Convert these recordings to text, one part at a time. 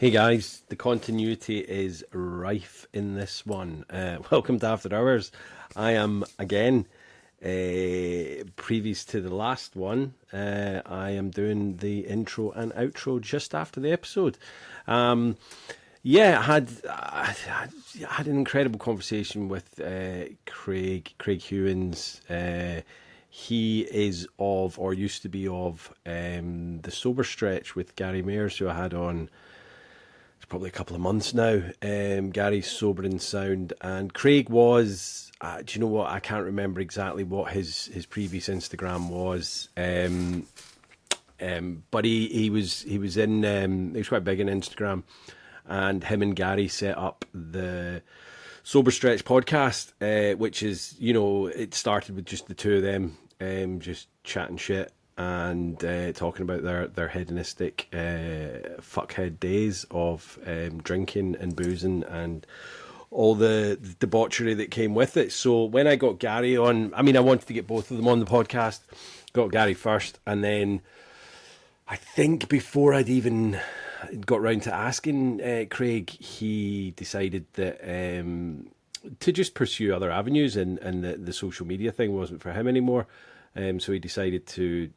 Hey guys, the continuity is rife in this one. Welcome to After Hours. I am again, previous to the last one, I am doing the intro and outro just after the episode. Yeah, I had an incredible conversation with Craig Hewins. He is of, or used to be of, the Sober Stretch with Gary Mayers, who I had on probably a couple of months now. Gary's sober and sound, and Craig was. Do you know what? I can't remember exactly what his previous Instagram was. But he was in. He was quite big in Instagram, and him and Gary set up the Sober Stretch podcast, which is, it started with just the two of them, just chatting shit and talking about their hedonistic fuckhead days of drinking and boozing and all the debauchery that came with it. So when I got Gary on, I wanted to get both of them on the podcast. Got Gary first, and then I think before I'd even got round to asking Craig, he decided that to just pursue other avenues, and the social media thing wasn't for him anymore. So he decided to,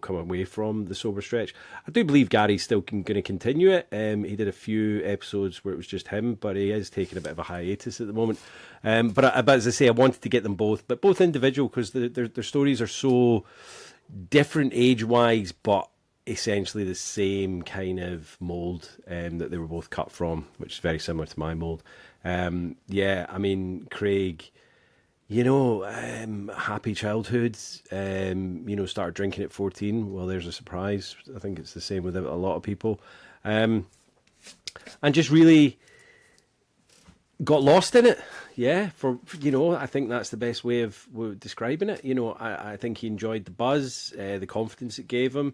come away from the Sober Stretch. I do believe Gary's still going to continue it. He did a few episodes where it was just him, but he is taking a bit of a hiatus at the moment. But as I say, I wanted to get them both, but both individual, because their stories are so different age-wise, but essentially the same kind of mould that they were both cut from, which is very similar to my mould. Craig, happy childhoods, started drinking at 14. Well, there's a surprise. I think it's the same with a lot of people. And just really got lost in it. Yeah, I think that's the best way of describing it. I think he enjoyed the buzz, the confidence it gave him.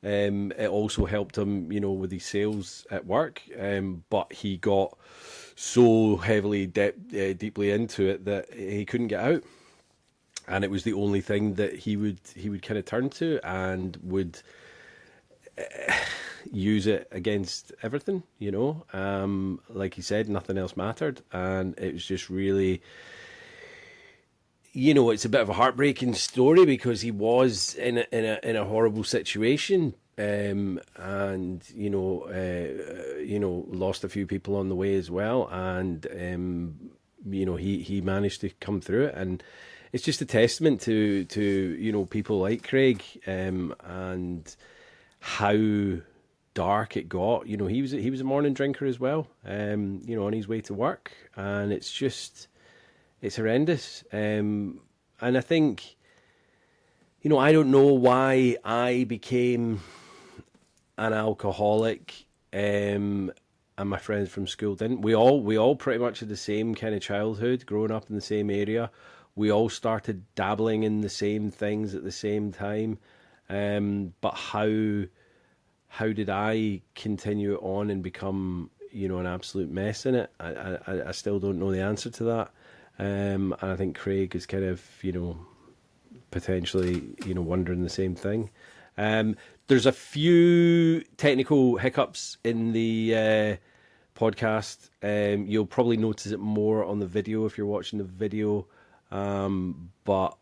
It also helped him, with his sales at work. But he got so heavily, deeply into it that he couldn't get out, and it was the only thing that he would kind of turn to, and would use it against everything. Like he said, nothing else mattered, and it was just really. It's a bit of a heartbreaking story because he was in a horrible situation, and lost a few people on the way as well, and he managed to come through it, and it's just a testament to people like Craig, and how dark it got. He was a morning drinker as well, on his way to work, and it's horrendous. And I think, I don't know why I became an alcoholic, and my friends from school didn't. We all pretty much had the same kind of childhood, growing up in the same area. We all started dabbling in the same things at the same time. But how did I continue it on and become, an absolute mess in it? I still don't know the answer to that. And I think Craig is kind of, potentially, wondering the same thing. There's a few technical hiccups in the podcast. You'll probably notice it more on the video if you're watching the video. But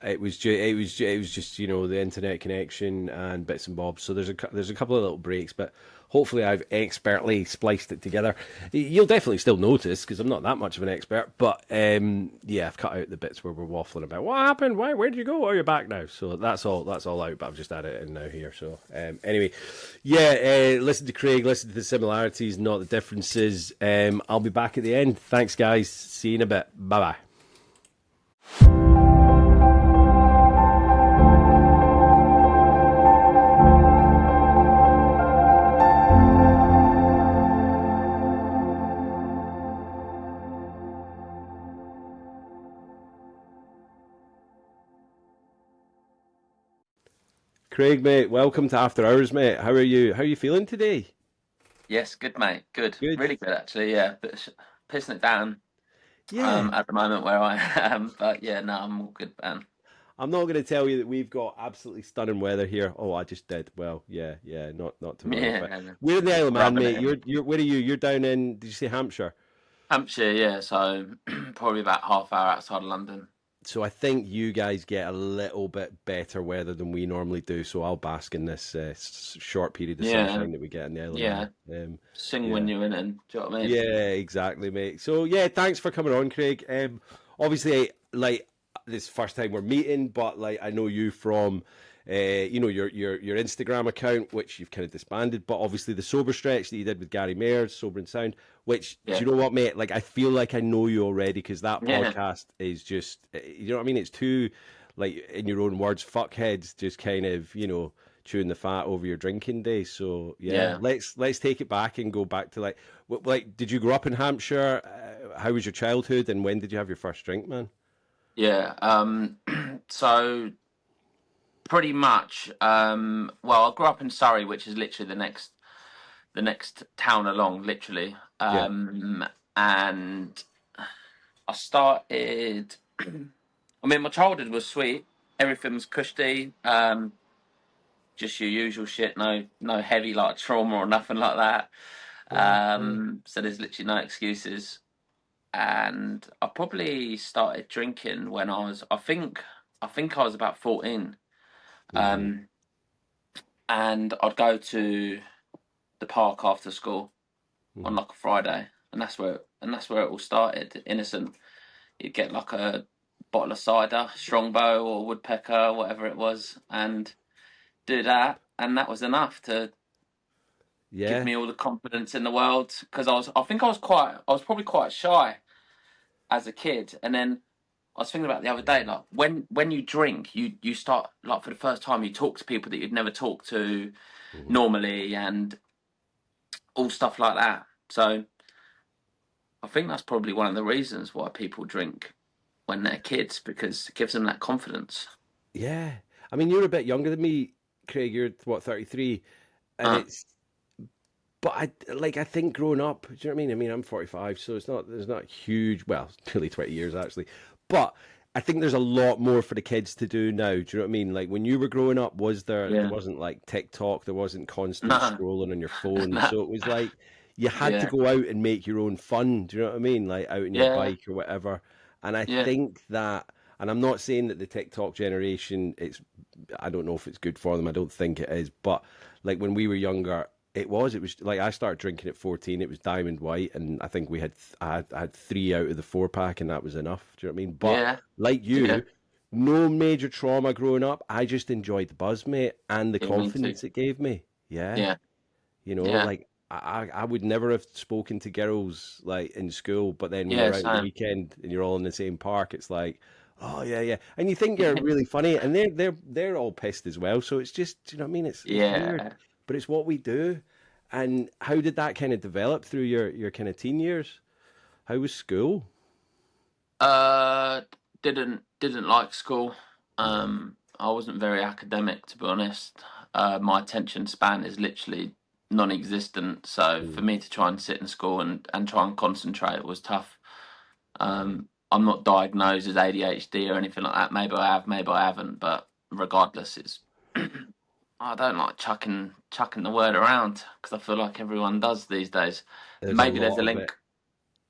it was just the internet connection and bits and bobs. So there's a couple of little breaks, but hopefully I've expertly spliced it together. You'll definitely still notice because I'm not that much of an expert, but I've cut out the bits where we're waffling about what happened, where did you go? Oh, you're back now. So that's all out, but I've just added it in now here. So anyway, listen to Craig, listen to the similarities, not the differences. I'll be back at the end. Thanks, guys. See you in a bit. Bye bye. Craig, mate, welcome to After Hours, mate. How are you? How are you feeling today? Yes, good mate. Good. Good. Really good actually. Yeah, but pissing it down Yeah. at the moment where I am. But yeah, no, I'm all good, man. I'm not going to tell you that we've got absolutely stunning weather here. Oh, I just did. Well, yeah, not to worry. But Yeah, we're in the Isle of Man, rubbing it mate. in. You're where are you? You're down in. Did you say Hampshire? Hampshire, yeah, so probably about half hour outside of London. So I think you guys get a little bit better weather than we normally do. So I'll bask in this short period of Yeah, sunshine that we get in the Isle of Man. yeah. Sing when Yeah. you're in, and do you know what I mean? Yeah, exactly, mate. So yeah, thanks for coming on, Craig. Obviously, like this first time we're meeting, but like I know you from, your Instagram account, which you've kind of disbanded, but obviously the sober stretch that you did with Gary Mayer's Sober and Sound. Which do Yeah, you know what, mate? Like I feel like I know you already because that yeah, podcast is just, you know what I mean? It's two, like in your own words, fuckheads, just kind of, chewing the fat over your drinking days. So yeah, yeah, let's take it back and go back to like, like, did you grow up in Hampshire? How was your childhood, and when did you have your first drink, man? yeah. So pretty much, well, I grew up in Surrey, which is literally the next town along, literally. Yeah. And I started. I mean, my childhood was sweet. Everything was cushy. Just your usual shit. No heavy like trauma or nothing like that. Yeah. Yeah. So there's literally no excuses. And I probably started drinking when I think I was about 14. Hmm. Um, and I'd go to the park after school on Hmm. like a Friday, and that's where it all started. Innocent. You'd get like a bottle of cider, Strongbow or Woodpecker, whatever it was, and do that, and that was enough to give Yeah. me all the confidence in the world. Because I was probably quite shy as a kid, and then I was thinking about it the other day, like when you drink, you start like for the first time you talk to people that you'd never talk to Hmm. normally, and all stuff like that. So I think that's probably one of the reasons why people drink when they're kids, because it gives them that confidence. Yeah. I mean, you're a bit younger than me, Craig. You're what, 33, and Uh, it's. But I think growing up, do you know what I mean? I mean, I'm 45, so there's not huge, well, nearly 20 years actually. But I think there's a lot more for the kids to do now. Do you know what I mean? Like when you were growing up, there yeah. wasn't like TikTok, there wasn't constant No. scrolling on your phone. No. So it was like you had to Yeah. go out and make your own fun. Do you know what I mean? Like out on your Yeah. bike or whatever. And I Yeah. think that, and I'm not saying that the TikTok generation, I don't know if it's good for them. I don't think it is. But like when we were younger, it was like I started drinking at 14. It was Diamond White, and I think I had three out of the four pack, and that was enough. Do you know what I mean? But Yeah. like Yeah. you, no major trauma growing up. I just enjoyed the buzz, mate, and the Yeah. Me too. confidence it gave me. Yeah, Yeah. like Yeah. I would never have spoken to girls like in school, but then when Yeah. you're out at the Same. weekend and you're all in the same park, it's like, oh yeah, yeah, and you think you're really funny, and they're all pissed as well. So it's just, you know what I mean? It's weird, Yeah. but it's what we do. And how did that kind of develop through your kind of teen years? How was school? Uh, didn't like school. Yeah. I wasn't very academic, to be honest. My attention span is literally non-existent. So for Mm. me to try and sit in school and try and concentrate was tough. I'm not diagnosed as ADHD or anything like that. Maybe I have, maybe I haven't. But regardless, it's I don't like chucking the word around because I feel like everyone does these days. There's a Maybe there's lot a of it. link.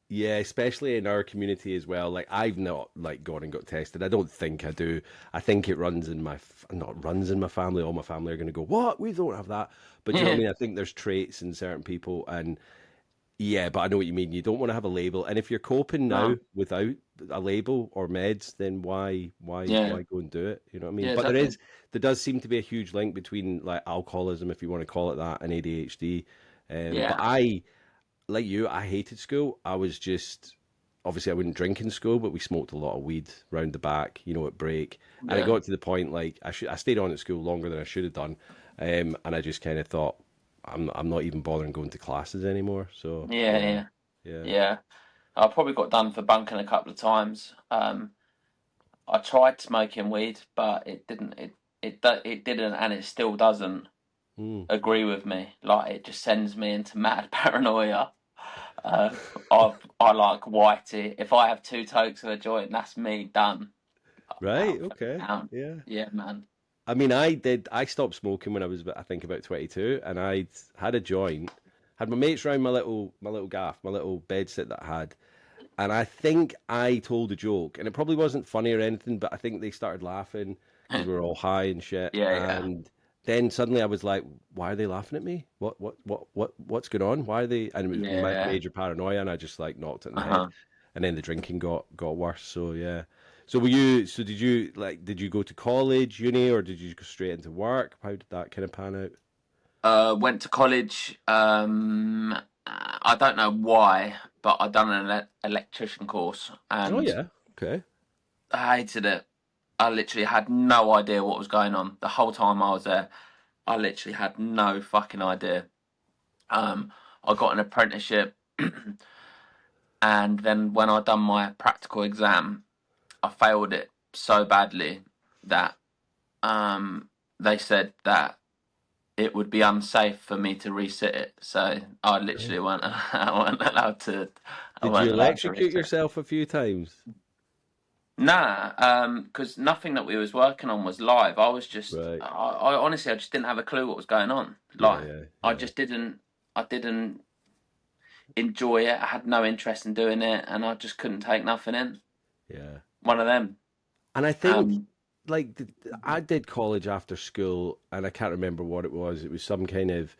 Yeah, especially in our community as well. Like I've not like gone and got tested. I don't think I do. I think it runs in not runs in my family. All my family are going to go, "What? We don't have that." But do you know what I Yeah, mean? I think there's traits in certain people, and yeah, but I know what you mean. You don't want to have a label, and if you're coping now no, without a label or meds, then yeah, why go and do it? You know what I mean? yeah, But exactly. there does seem to be a huge link between like alcoholism, if you want to call it that, and ADHD. But Yeah, like you, I hated school. I was just obviously I wouldn't drink in school, but we smoked a lot of weed round the back, at break. And it yeah, got to the point like I stayed on at school longer than I should have done, and I just kind of thought I'm not even bothering going to classes anymore. So yeah, yeah, yeah, yeah. yeah. I probably got done for bunking a couple of times. I tried smoking weed, but it didn't, and it still doesn't Mm. agree with me. Like it just sends me into mad paranoia. I like whitey. If I have two tokes of a joint, that's me done. Right. about 30 Okay. pound. Yeah. Yeah, man. I mean, I stopped smoking when I was, I think, about 22, and I had a joint. Had my mates round my little gaff, my little bed sit that I had, and I think I told a joke, and it probably wasn't funny or anything, but I think they started laughing because we were all high and shit, Yeah, yeah. and then suddenly I was like, "Why are they laughing at me? What's going on? Why are they?" And it was Yeah. major paranoia, and I just like knocked it in the head, Uh-huh. and then the drinking got worse. So yeah. So were you? So did you go to college, uni, or did you go straight into work? How did that kind of pan out? Went to college. I don't know why, but I done an electrician course Oh and yeah. Okay. I hated it. I literally had no idea what was going on the whole time I was there. I literally had no fucking idea. I got an apprenticeship, and then when I done my practical exam, I failed it so badly that they said that it would be unsafe for me to resit it. So I literally Right. weren't I weren't allowed to I Did you weren't allowed to electrocute resit it. yourself a few times? Nah, because nothing that we was working on was live. I was just Right. I honestly I just didn't have a clue what was going on. Yeah. Like Yeah. I Yeah. just didn't enjoy it. I had no interest in doing it, and I just couldn't take nothing in. Yeah. One of them. And I think Um, like I did college after school, and I can't remember what it was. It was some kind of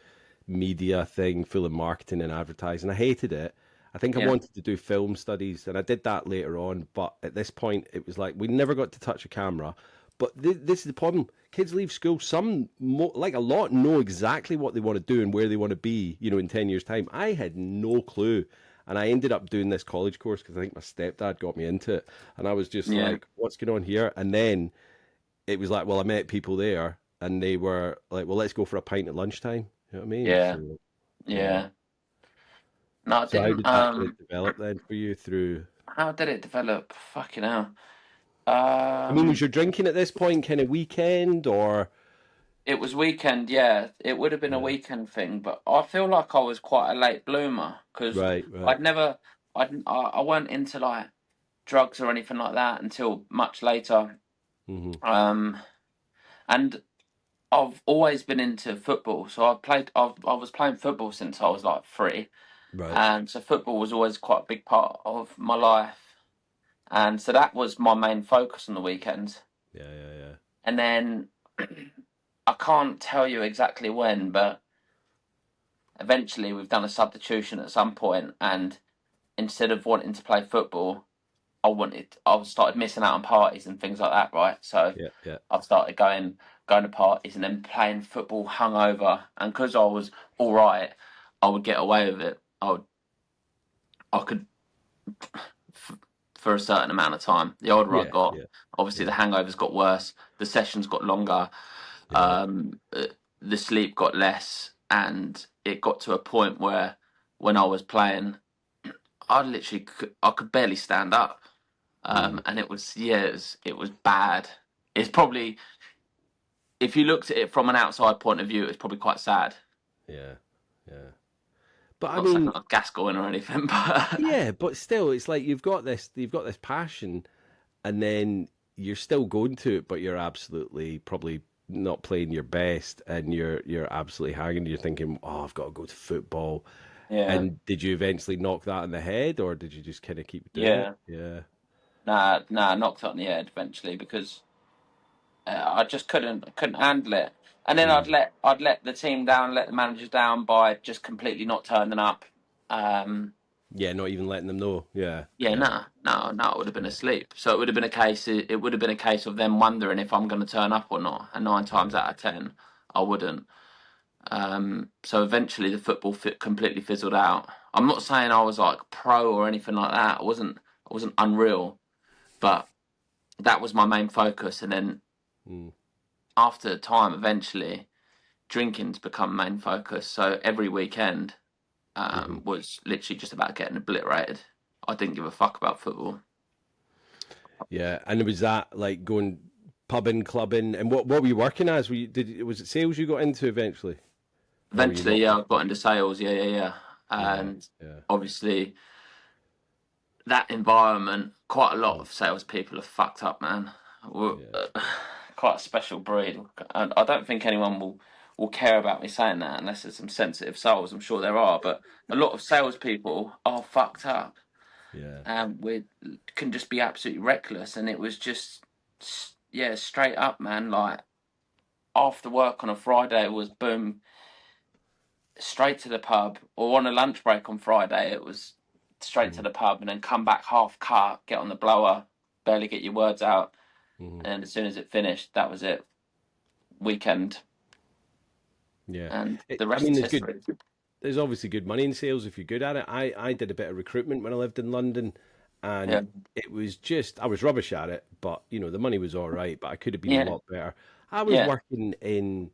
media thing full of marketing and advertising. I hated it. I think I yeah, wanted to do film studies, and I did that later on. But at this point, it was like we never got to touch a camera. But this is the problem. Kids leave school. Some, like a lot, know exactly what they want to do and where they want to be. In 10 years' time. I had no clue, and I ended up doing this college course because I think my stepdad got me into it, and I was just yeah, like, "What's going on here?" And then it was like, well, I met people there, and they were like, well, let's go for a pint at lunchtime. You know what I mean? yeah, So yeah. yeah. No, I So how didn't. did that kind of develop then for you through? How did it develop? Fucking hell. I mean, was Um, your drinking at this point kind of weekend or? it was weekend, yeah. It would have been a Yeah. weekend thing, but I feel like I was quite a late bloomer because Right. Right. I'd never, I weren't into like drugs or anything like that until much later. Hmm. Um, and I've always been into football, so I was playing football since I was like 3, Right. and so football was always quite a big part of my life, and so that was my main focus on the weekends. Yeah. Yeah. Yeah. And then I can't tell you exactly when, but eventually we've done a substitution at some point, and instead of wanting to play football, I started missing out on parties and things like that, right? So Yeah. Yeah. I've started going to parties and then playing football hungover, and because I was all right, I would get away with it. I could for a certain amount of time. The older I Yeah. got, Yeah. obviously the Yeah. hangovers got worse, the sessions got longer, Yeah. the sleep got less, and it got to a point where when I was playing, I could barely stand up, Mm. and it was bad. It's probably if you looked at it from an outside point of view, it's probably quite sad. Yeah. Yeah. But I Not saying mean, I'm Gascoigne or anything, but yeah. But still, it's like you've got this passion, and then you're still going to it, but you're absolutely probably not playing your best, and you're absolutely hanging. You're thinking, "Oh, I've got to go to football." yeah, And did you eventually knock that in the head, or did you just kind of keep doing it? yeah, Yeah, nah, knocked it on the head eventually because I just couldn't handle it. And then mm. I'd let the team down, let the managers down by just completely not turning up. Um, Yeah, not even letting them know. Yeah, yeah, yeah, no, I would have been yeah, asleep. So it would have been a case. It would have been a case of them wondering if I'm going to turn up or not. And nine times yeah, out of 10, I wouldn't. So eventually the football completely fizzled out. I'm not saying I was like pro or anything like that. I wasn't unreal, but that was my main focus. And then mm. after time, eventually drinking's become main focus. So every weekend Hmm. was literally just about getting obliterated. I didn't give a fuck about football. Yeah. And was that like going pubbing, clubbing, and what were you working as? Was it sales you got into eventually, or were you Eventually, not yeah, I got working? into sales. Yeah. Yeah, And yeah, obviously, that environment, quite a lot mm. of salespeople are fucked up, man. We're, Yeah. quite a special breed, and I don't think anyone will care about me saying that unless there's some sensitive souls. I'm sure there are, but a lot of salespeople are fucked up, Yeah. and we can just be absolutely reckless. And it was just, yeah, straight up, man. Like after work on a Friday, it was boom, straight to the pub, or on a lunch break on Friday, it was straight to Mm-hmm. the pub, and then come back half cut, get on the blower, barely get your words out, Mm-hmm. and as soon as it finished, that was it. Weekend, Yeah. and the I rest mean, is there's good. history. There's obviously good money in sales if you're good at it. I did a bit of recruitment when I lived in London, and Yeah, it was just I was rubbish at it, but the money was all right, but I could have been a yeah, lot better. I was yeah. working in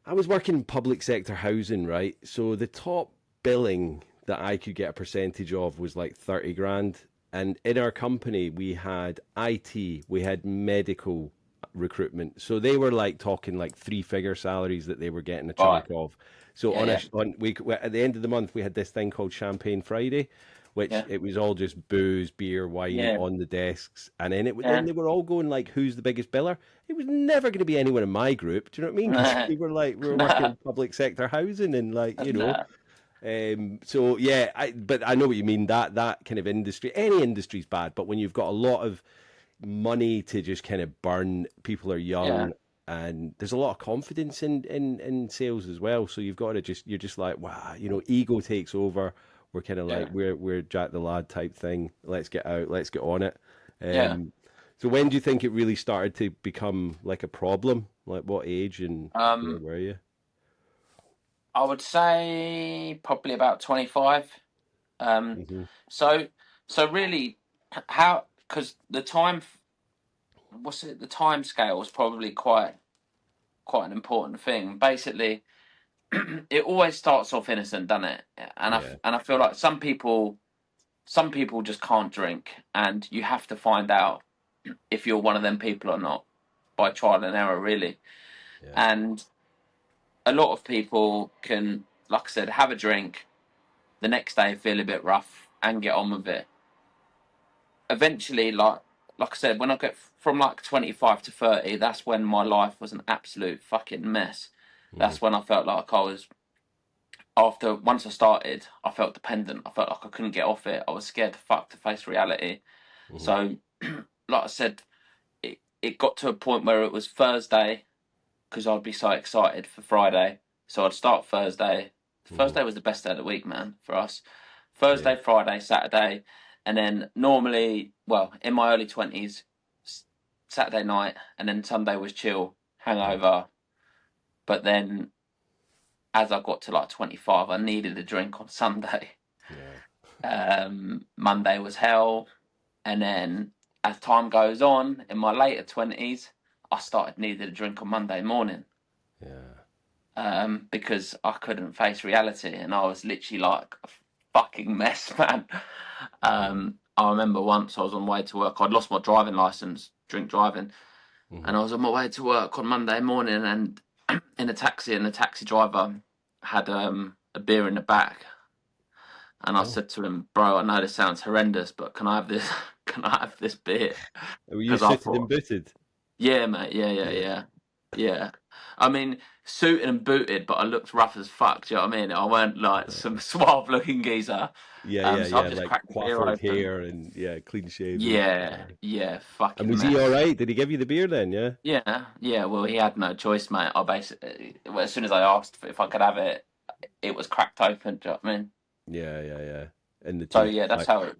I was working in public sector housing, right? So the top billing that I could get a percentage of was like 30 grand. And in our company, we had IT, we had medical recruitment. So they were like talking like three-figure salaries that they were getting a Right. chunk of. So Yeah, on a yeah, on we at the end of the month, we had this thing called Champagne Friday, which yeah, it was all just booze, beer, wine yeah, on the desks, and then yeah. they were all going like, "Who's the biggest biller?" It was never going to be anyone in my group. Do you know what I mean? Because Nah, we were working nah, in public sector housing and like nah. so yeah, but I know what you mean. That kind of industry, any industry's bad, but when you've got a lot of money to just kind of burn, people are Yeah, young, and there's a lot of confidence in sales as well. So you've got to you're just like, wow, ego takes over. We're kind of like yeah, we're Jack the Lad type thing. Let's get out, let's get on it. yeah. Um, so when do you think it really started to become like a problem? Like what age and where Um, were you? I would say probably about 25. Um, Hmm. so so really, how, because the time, what's it? The time scale was probably quite an important thing. Basically, it always starts off innocent, doesn't it? Yeah, And I feel like some people just can't drink, and you have to find out if you're one of them people or not by trial and error, really. yeah. And a lot of people can, like I said, have a drink, the next day feel a bit rough and get on with it. Eventually, like I said, when I get from like 25 to 30, that's when my life was an absolute fucking mess. Hmm. That's when I felt like I was, after once I started, I felt dependent. I felt like I couldn't get off it. I was scared to fuck to face reality. Hmm. So, like I said, it got to a point where it was Thursday, because I'd be so excited for Friday. So I'd start Thursday. Hmm. Thursday was the best day of the week, man, for us. Yeah. Thursday, Friday, Saturday, and then normally, well, in my early 20s, Saturday night, and then Sunday was chill, Mm. hangover. But then as I got to like 25, I needed a drink on Sunday. Yeah. Monday was hell. And then as time goes on, in my later 20s, I started needing a drink on Monday morning, Yeah. because I couldn't face reality, and I was literally like a fucking mess, man. Mm. I remember once I was on the way to work. I'd lost my driving license, drink driving, Hmm. and I was on my way to work on Monday morning, and in a taxi, and the taxi driver had a beer in the back, and I Oh, said to him, "Bro, I know this sounds horrendous, but can I have this? Can I have this beer?" were you Because I suited and thought, booted? yeah, mate. Yeah, yeah, Yeah. yeah, yeah. I mean, suited and booted, but I looked rough as fuck. Do you know what I mean? I weren't like some suave looking geezer. Yeah, yeah, So I've yeah. just Like cracked the beer coiffured open. hair and yeah, clean shaven. Yeah, yeah, And fucking was he all mess. right? Did he give you the beer then? Yeah. Yeah, yeah. Well, he had no choice, mate. I basically, well, as soon as I asked if I could have it, it was cracked open. Do you know what I mean? Yeah, yeah, yeah. In the So teeth. yeah, that's Like, how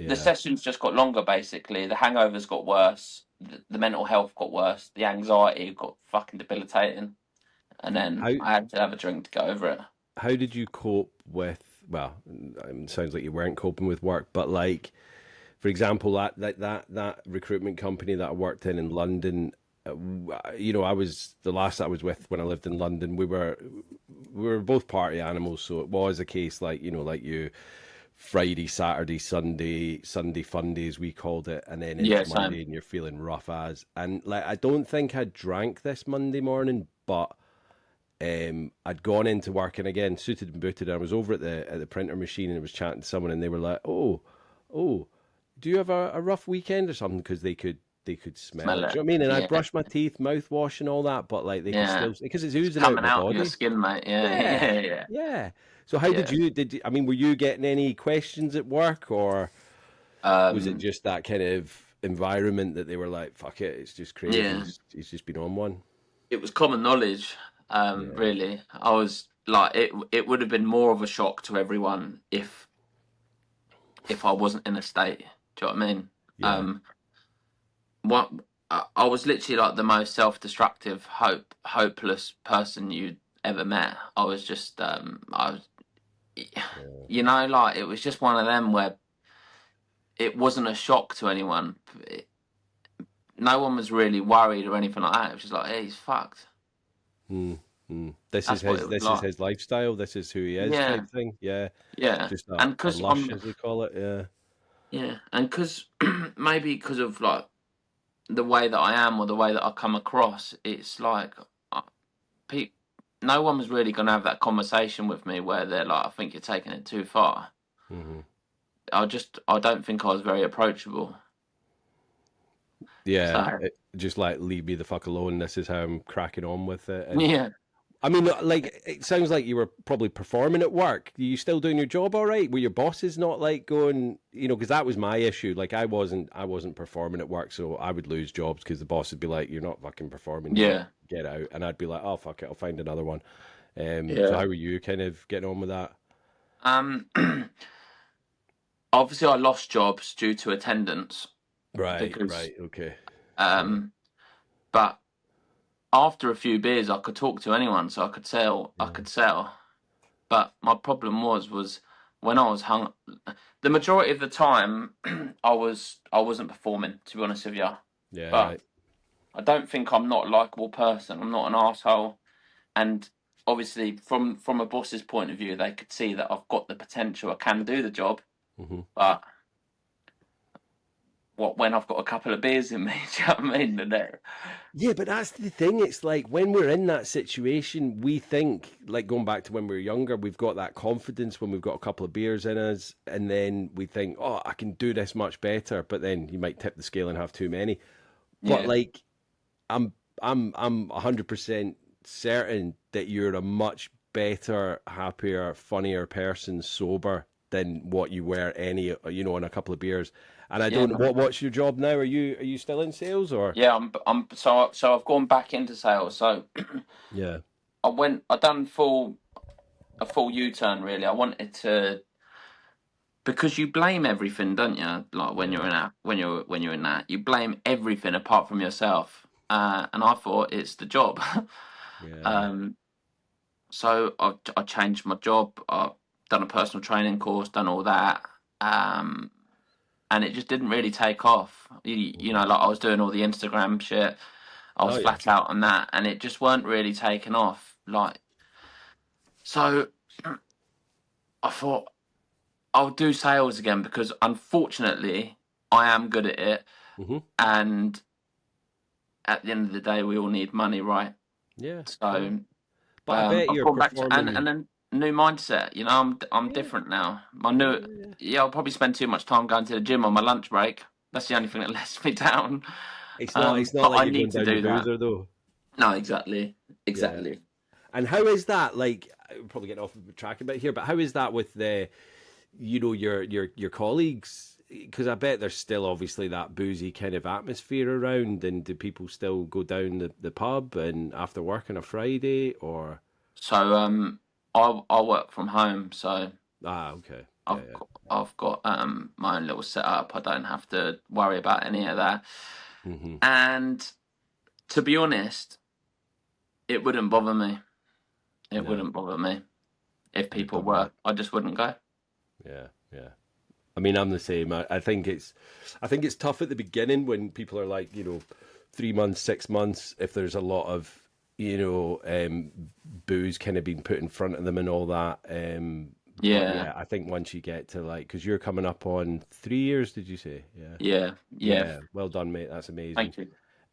the yeah. sessions just got longer. Basically, the hangovers got worse. The mental health got worse. The anxiety got fucking debilitating. And then How I had to have a drink to go over it. how did you cope with? Well, sounds like you weren't coping with work, but like, for example, that recruitment company that I worked in London. I was the last I was with when I lived in London. We were both party animals, so it was a case like like you Friday, Saturday, Sunday fun days we called it, and then Yeah, into same. Monday, and you're feeling rough as. And like, I don't think I drank this Monday morning, but I'd gone into work and again suited and booted. And I was over at the printer machine and I was chatting to someone, and they were like, "Oh, do you have a rough weekend or something?" Because smell Smell it. it. Do you know what I mean? And I Yeah, brush my teeth, mouthwash and all that, but like they could yeah. still, because it's It's oozing out of coming my out of your body. skin, mate. Yeah, Yeah, yeah, yeah, yeah. So how yeah. I mean, were you getting any questions at work, or was it Um, just that kind of environment that they were like, fuck it, it's just Craig, yeah. he's just been on one? It was common knowledge. Yeah, Really, I was like, it would have been more of a shock to everyone if I wasn't in a state. Do you know what I mean? yeah. Um, what I was literally like the most self-destructive, hopeless person you'd ever met. I was just, I was, Yeah. like it was just one of them where it wasn't a shock to anyone. No one was really worried or anything like that. It was just like, hey, he's fucked. Mm, mm. That's what it was This is like. his lifestyle. This is who he is, Yeah, type thing. Yeah, yeah, just and a because lush, I'm, as they call it. Yeah, yeah, and because maybe because of like the way that I am or the way that I come across, it's like uh, pe- no one was really going to have that conversation with me where they're like, I think you're taking it too far. hmm I don't think I was very approachable. yeah. So Just like leave me the fuck alone. This is how I'm cracking on with it. And yeah, I mean, like it sounds like you were probably performing at work. Are you still doing your job all right? Were your bosses not like going, because that was my issue. Like I wasn't performing at work, so I would lose jobs because the boss would be like, "You're not fucking performing. You yeah, get out." And I'd be like, "Oh fuck it, I'll find another one." So yeah. how were you kind of getting on with that? Um, obviously I lost jobs due to attendance Right, because right, okay. Yeah, um, but after a few beers I could talk to anyone, so I could sell. I yeah, could sell. But my problem was when I was hung. The majority of the time, I wasn't performing. To be honest with you, yeah, but right. I don't think I'm not a likable person. I'm not an asshole, and obviously, from a boss's point of view, they could see that I've got the potential. I can do the job, hmm but what when I've got a couple of beers in me? Do you know what I mean? Yeah, but that's the thing. It's like when we're in that situation, we think, like going back to when we were younger, we've got that confidence when we've got a couple of beers in us, and then we think, oh, I can do this much better. But then you might tip the scale and have too many. But Yeah, like, I'm I'm 100% certain that you're a much better, happier, funnier person sober than what you were in a couple of beers. And I yeah, don't man. what's your job now? Are you still in sales or? Yeah. So I've gone back into sales. So Yeah. I done a full U-turn really. I wanted to because you blame everything, don't you? Like when you're Yeah. in that, when you're in that, you blame everything apart from yourself. And I thought it's the job. Yeah. um, so I changed my job. I've done a personal training course, done all that, um, and it just didn't really take off. Mhm. Like I was doing all the Instagram shit. I Oh was yeah. flat out on that, and it just weren't really taking off. Like so, I thought I'll do sales again because unfortunately I am good at it, hmm and at the end of the day we all need money, right? Yeah. Yeah. So But I bet I've you're gone back to and performing. then new mindset. I'm Yeah. different now. My Yeah. new Yeah. Yeah, I'll probably spend too much time going to the gym on my lunch break. That's the only thing that lets me down. It's not But like I you're need going to down the do that. boozer though. No, exactly, Yeah. exactly. And how is that? Like, I'm probably getting off the track a bit here, but how is that with your colleagues? Because I bet there's still obviously that boozy kind of atmosphere around, and do people still go down the pub and after work on a Friday or? So I work from home, so Ah, okay. Yeah, I've yeah. I've got my own little setup. I don't have to worry about any of that. hmm And to be honest, it wouldn't bother me. It No, wouldn't bother me if you're people done with were. it. I just wouldn't go. Yeah, yeah. I mean, I'm the same. I think it's tough at the beginning when people are like, 3 months, 6 months, if there's a lot of, booze kind of being put in front of them and all that. But Yeah, yeah, I think once you get to like, because you're coming up on 3 years, did you say? Yeah. yeah, yeah. Yeah. Well done, mate. That's amazing. Thank you.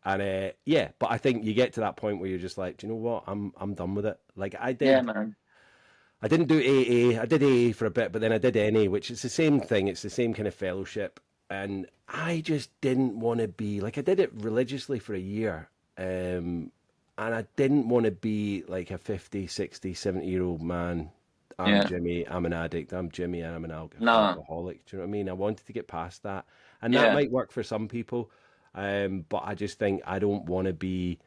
And yeah, but I think you get to that point where you're just like, do you know what? I'm done with it. Like Yeah, man. I didn't do AA. I did AA for a bit, but then I did NA, which is the same thing. It's the same kind of fellowship. and I just didn't want to be like, I did it religiously for a year. And I didn't want to be like a 50, 60, 70-year old man. I'm Yeah. Jimmy, I'm an addict. I'm Jimmy, I'm an No. alcoholic. Do you know what I mean? I wanted to get past that. And that Yeah. might work for some people. But I just think I don't want to be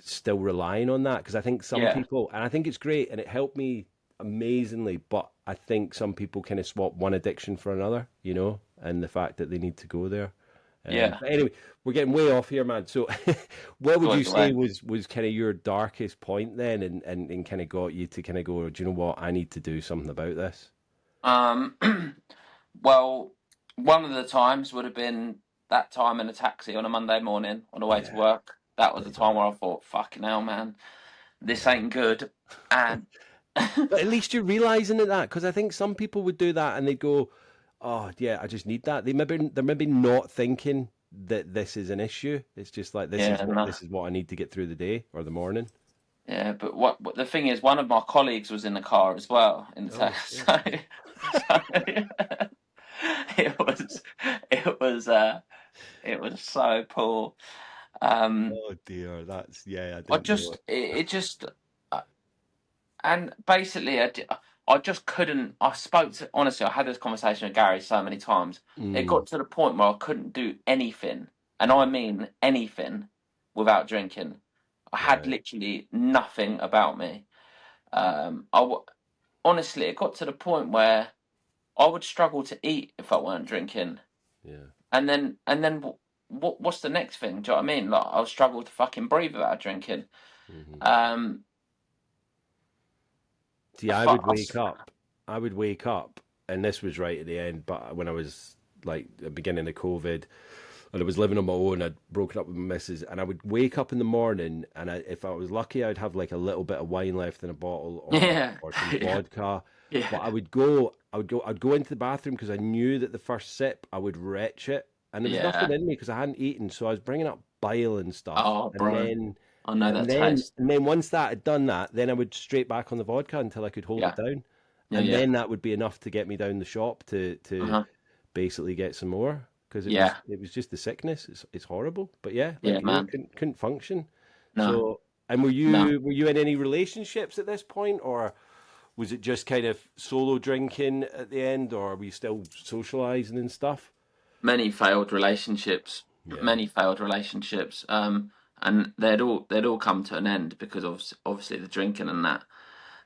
still relying on that, because I think some Yeah. people, and I think it's great and it helped me amazingly, but I think some people kind of swap one addiction for another, and the fact that they need to go there. Yeah. But anyway, we're getting way off here, man. So, what would you Always the say way. was kind of your darkest point then, and kind of got you to kind of go, do you know what? I need to do something about this. Um, well, one of the times would have been that time in a taxi on a Monday morning on the way to Yeah, work. That was the time yeah, where I thought, fucking hell, man, this yeah. ain't good. And But at least you're realizing that, because I think some people would do that and they'd go, "Oh, yeah, I just need that." They're maybe not thinking that this is an issue. It's just like yeah, no, this is what I need to get through the day or the morning. yeah, but what the thing is, one of my colleagues was in the car as well in the Oh taxi. shit! So it was, it was, it was so poor. Um, Oh dear, that's yeah. I I didn't know just, it. it just, and basically, I just couldn't. I spoke to, honestly, I had this conversation with Gary so many times. It Mm, got to the point where I couldn't do anything, and I mm, mean anything, without drinking. I had right. literally nothing about me. Honestly, it got to the point where I would struggle to eat if I weren't drinking, Yeah. and then what's the next thing? Do you know what I mean? Like I'll struggle to fucking breathe without drinking. Hmm. Um, See, I, fu- I s- I would wake up, and this was right at the end, but when I was like the beginning of COVID, and I was living on my own, I'd broken up with my missus, and I would wake up in the morning, and if I was lucky, I'd have like a little bit of wine left in a bottle, yeah, or some yeah, vodka. But yeah, I'd go into the bathroom because I knew that the first sip I would retch it, and there was nothing yeah. in me because I hadn't eaten, so I was bringing up bile and stuff, Oh, bro, I know that and then taste. and then once that had done that, then I would straight back on the vodka until I could hold it Yeah, down, yeah, and yeah. then that would be enough to get me down the shop to Uh-huh. basically get some more, because Yeah, it was just the sickness. It's horrible, but yeah, yeah, like you man. couldn't function. No, So, and no. were you in any relationships at this point, or was it just kind of solo drinking at the end, or were you still socializing and stuff? Many failed relationships. Yeah. Many failed relationships. And they'd all come to an end because of obviously the drinking and that.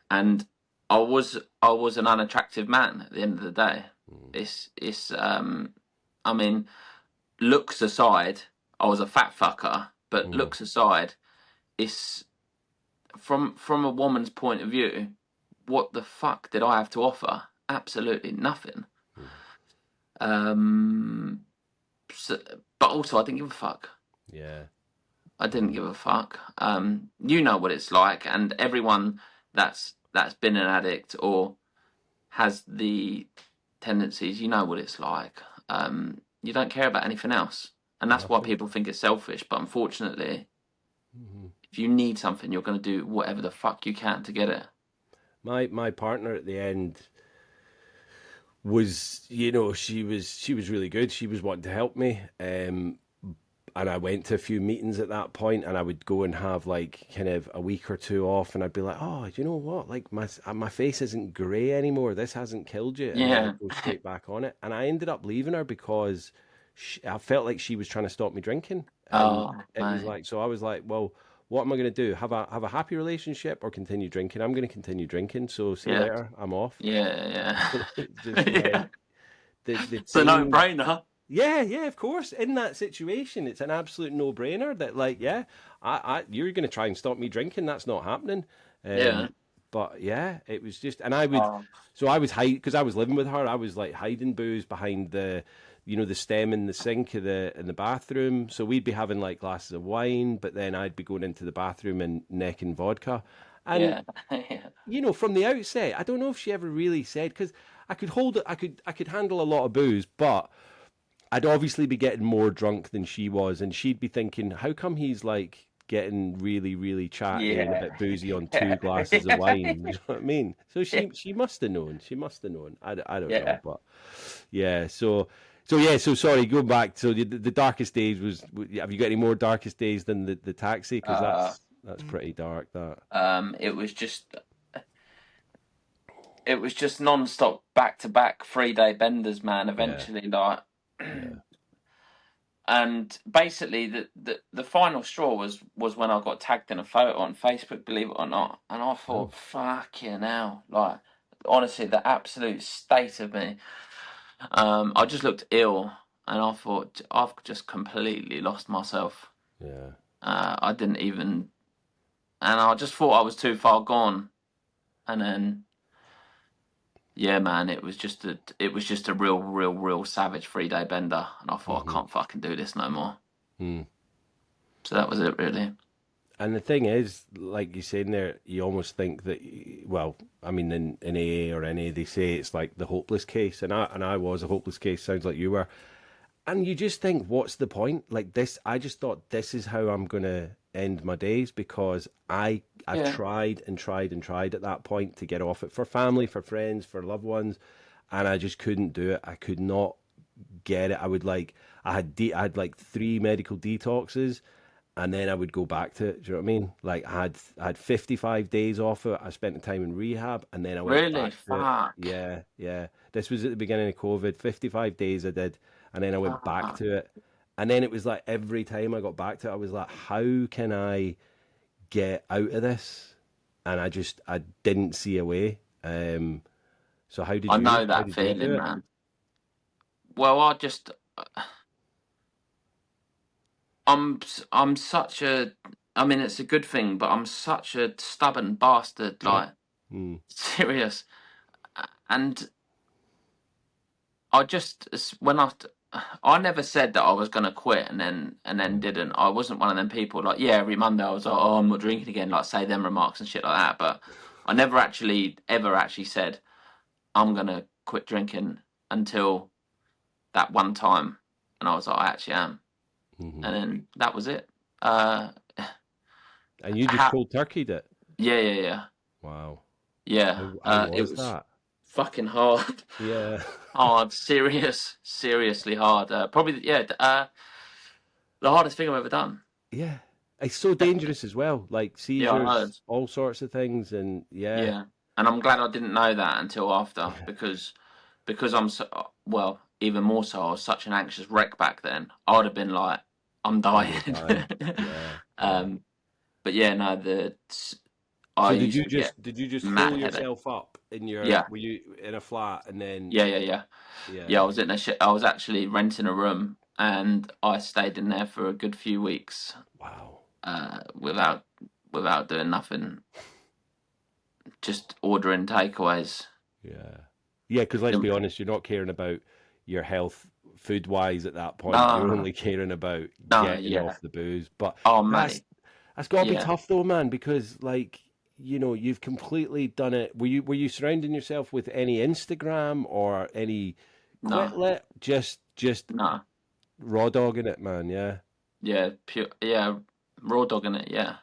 And I was an unattractive man at the end of the day. Mm. It's I mean, looks aside, I was a fat fucker, but Mm. looks aside, it's from a woman's point of view, what the fuck did I have to offer? Absolutely nothing. Mm. Um, so, but also I didn't give a fuck. Yeah. I didn't Mm. give a fuck. You know what it's like, and everyone that's been an addict or has the tendencies, you know what it's like. You don't care about anything else, and that's why Nothing. people think it's selfish. But unfortunately, Hmm. if you need something, you're going to do whatever the fuck you can to get it. My partner at the end was, she was really good. She was wanting to help me. And I went to a few meetings at that point, and I would go and have like kind of a week or two off, and I'd be like, "Oh, you know what? Like my face isn't grey anymore. This hasn't killed you." And then Yeah. I'd go straight back on it, and I ended up leaving her because I felt like she was trying to stop me drinking, and Oh, it was mate. like, so I was like, "Well, what am I going to do? Have a happy relationship or continue drinking? I'm going to continue drinking. So see you Yeah. later. I'm off." Yeah. It's Yeah. just Yeah. like the It's a thing. no-brainer. Yeah, yeah, of course. In that situation, it's an absolute no-brainer that, like, yeah, you're going to try and stop me drinking. That's not happening. Yeah. But yeah, it was just, and I would, Oh, so I was hide because I was living with her. I was like hiding booze behind the stem in the sink of in the bathroom. So we'd be having like glasses of wine, but then I'd be going into the bathroom and necking vodka. And yeah. Yeah. from the outset, I don't know if she ever really said, because I could hold it, I could handle a lot of booze, but I'd obviously be getting more drunk than she was, and she'd be thinking, "How come he's like getting really, really chatty and a Yeah. bit boozy on two Yeah. glasses of wine?" You know what I mean? So Yeah. she must have known. She must have known. I don't know, Yeah. but yeah. So So yeah, so sorry, going back. So the darkest days was. Have you got any more darkest days than the taxi? Because Uh, that's pretty dark. That. it was just non-stop back-to-back 3-day benders, man. Yeah, Eventually, like, yeah. and basically the final straw was when I got tagged in a photo on Facebook, believe it or not, and I Oh, thought, fucking hell, like, honestly, the absolute state of me. I just looked ill, and I thought I've just completely lost myself. yeah. I didn't even, and I just thought I was too far gone, and then. Yeah, man, it was just a real savage 3-day bender, and I thought I Hmm. can't fucking do this no more. Mm. So that was it, really. And the thing is, like you're saying there, you almost think that, well, I mean, in AA or NA, they say it's like the hopeless case, and I was a hopeless case. Sounds like you were, and you just think, what's the point? Like this, I just thought this is how I'm gonna end my days because I Yeah, tried and tried and tried at that point to get off it for family, for friends, for loved ones, and I just couldn't do it. I could not get it. I had like 3 medical detoxes, and then I would go back to it. Do you know what I mean? Like I had 55 days off it. I spent the time in rehab, and then I went really, back to it. fuck, Yeah, yeah. This was at the beginning of COVID. 55 days I did, and then I went back fuck. to it. And then it was like every time I got back to it, I was like, how can I get out of this? And I didn't see a way. So I know how that did you do feeling, it? man. Well, I'm I'm such a, I mean, it's a good thing, but I'm such a stubborn bastard, like, Mm, serious, and I just when I never said that I was gonna quit and then yeah, didn't. I wasn't one of them people like, yeah, every Monday I was like, oh, I'm not drinking again, like, say them remarks and shit like that. But I never actually ever actually said I'm gonna quit drinking until that one time, and I was like, I actually am, hmm. and then that was it. Uh, And you just how? cold turkeyed it. Yeah, yeah, yeah, Wow. yeah. How It was was that? fucking hard, Yeah. hard, seriously hard. Probably, yeah. The hardest thing I've ever done. Yeah. It's so Definitely. dangerous as well. Like Yeah, I seizures, heard. all sorts of things, and yeah. Yeah, and I'm glad I didn't know that until after, because I'm so, well, even more so. I was such an anxious wreck back then. I would have been like, I'm I'm dying. gonna die. Yeah, yeah. um, but yeah, no, I So used to get did you just mad hole headache. yourself up in your Yeah, were you in a flat and then yeah, yeah, yeah, yeah. yeah. I was in a I was actually renting a room, and I stayed in there for a good few weeks, Wow. without doing nothing, just ordering takeaways. Yeah. Yeah, because let's be Um, honest, you're not caring about your health food wise at that point. You're No, only caring about no, getting yeah. off the booze. But Oh, that's mate. that's gotta be Yeah. tough though, man, because like, you've completely done it. Were you surrounding yourself with any Instagram or any No, quitlet? Just no. raw dogging it, man, yeah. Yeah, pure. Yeah, raw dogging it. Yeah,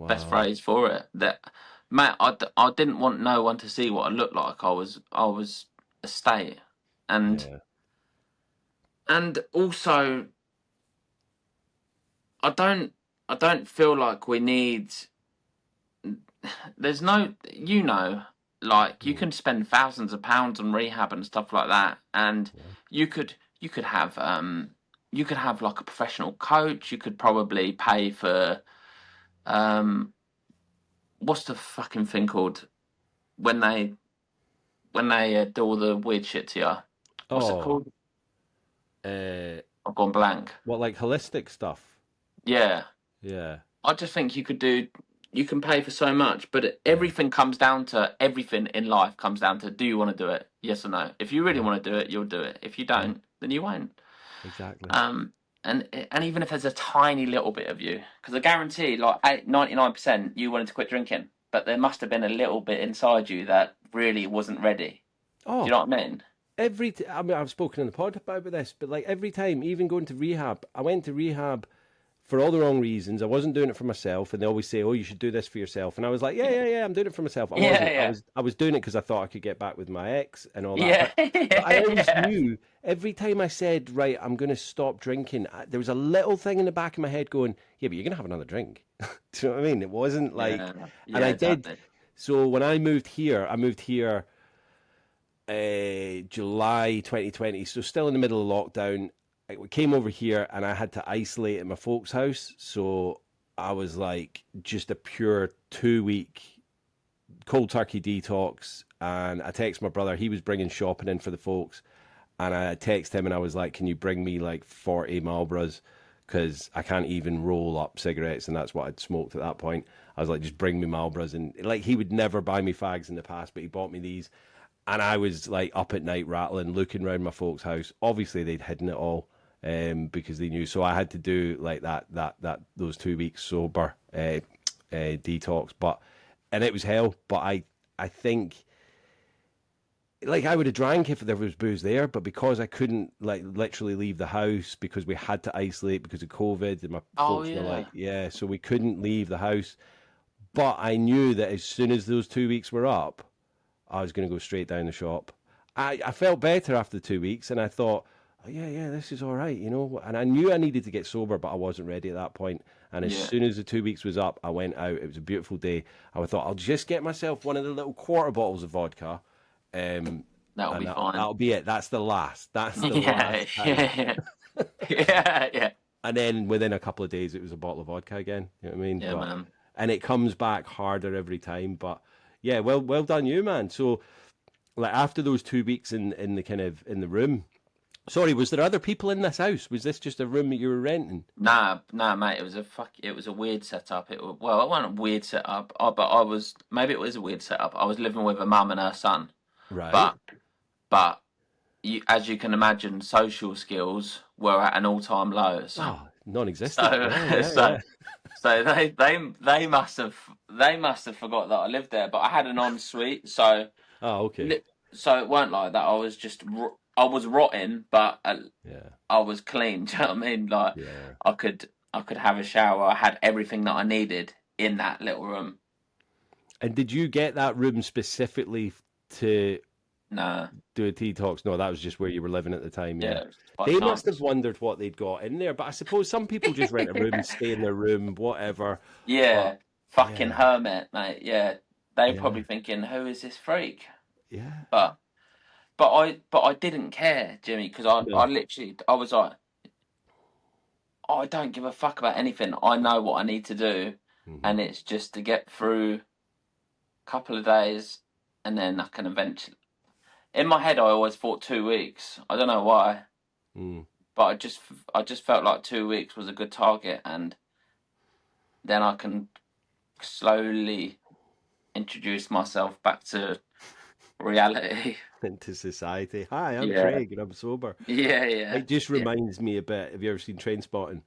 best Wow. phrase for it. That, mate. I didn't want no one to see what I looked like. I was a state, and Yeah. also I don't I don't feel like we need. There's no, like, you Mm, can spend thousands of pounds on rehab and stuff like that, and yeah. you could have like a professional coach. You could probably pay for, um what's the fucking thing called when they do all the weird shit to you? What's it Oh, called? uh I've gone blank. what, like holistic stuff? Yeah, Yeah. I just think you can pay for so much, but Yeah. everything in life comes down to, do you want to do it? Yes or no. If you really Yeah. want to do it, you'll do it. If you Yeah. don't, then you won't. Exactly. Um, and even if there's a tiny little bit of you, because I guarantee, like, 99% you wanted to quit drinking, but there must have been a little bit inside you that really wasn't ready. Do you Oh, know what I mean? I mean, I've spoken on the pod about this, but like every time, even going to rehab, I went to rehab for all the wrong reasons. I wasn't doing it for myself, and they always say, "Oh, you should do this for yourself." And I was like, "Yeah, yeah, yeah, I'm doing it for myself." I wasn't. I Yeah, was I was doing it because I thought I could get back with my ex and all that. yeah, But I always yeah, knew every time I said, "Right, I'm going to stop drinking," there was a little thing in the back of my head going, "Yeah, but you're going to have another drink." Do you know what I mean? It wasn't like, yeah, and yeah, I did. exactly. So when I moved here July 2020, so still in the middle of lockdown. I came over here and I had to isolate at my folks' house. So I was like just a pure 2 week cold turkey detox. And I texted my brother, he was bringing shopping in for the folks. And I texted him and I was like, can you bring me like 40 Marlboros? Because I can't even roll up cigarettes. And that's what I'd smoked at that point. I was like, just bring me Marlboros. And like, he would never buy me fags in the past, but he bought me these. And I was like up at night rattling, looking around my folks' house. Obviously, they'd hidden it all because they knew. So I had to do like those 2 weeks sober detox. And it was hell. But I think like I would have drank if there was booze there, but because I couldn't like literally leave the house because we had to isolate because of COVID, and my Oh folks were yeah, like, yeah, so we couldn't leave the house. But I knew that as soon as those 2 weeks were up, I was going to go straight down the shop. I felt better after the 2 weeks, and I thought, oh, yeah, yeah, this is all right, you know. And I knew I needed to get sober, but I wasn't ready at that point. And as yeah. soon as the 2 weeks was up, I went out. It was a beautiful day. I thought I'll just get myself one of the little quarter bottles of vodka, um, That'll and be fine. that'll be it. That's the last. That's the Yeah, last time. yeah, yeah, yeah, And then within a couple of days, it was a bottle of vodka again. You know what I mean? yeah, But man. and it comes back harder every time. But yeah, well done you, man. So like after those 2 weeks in the kind of in the room. Sorry, was there other people in this house? Was this just a room that you were renting? Nah, nah, mate. It was a weird setup. Well, it wasn't a weird setup. But I was maybe it was a weird setup. I was living with a mum and her son, Right. but but as you can imagine, social skills were at an all-time low. So Oh, non-existent. so Yeah, yeah, so yeah. so they must have forgot that I lived there. But I had an ensuite, so Oh, okay. li- so it weren't like that. I was rotting, but Yeah, I was clean. Do you know what I mean? Like yeah. I could have a shower. I had everything that I needed in that little room. And did you get that room specifically to Nah, do a detox? No, that was just where you were living at the time. Yeah. yeah, it was just by They must have chance. wondered what they'd got in there, but I suppose some people just rent a room, stay in their room, whatever. But Yeah, fucking yeah, hermit, mate. Yeah, they probably yeah, thinking, who is this freak? yeah. But but I didn't care, Jimmy, because I No. literally I was like, I don't give a fuck about anything. I know what I need to do, Hmm. and it's just to get through a couple of days, and then I can eventually. In my head, I always thought 2 weeks. I don't know why, Mm. but I just felt like 2 weeks was a good target, and then I can slowly introduce myself back to reality. Into society. Hi, I'm Yeah, Craig and I'm sober. yeah, yeah, It just yeah. reminds me a bit. Have you ever seen Trainspotting?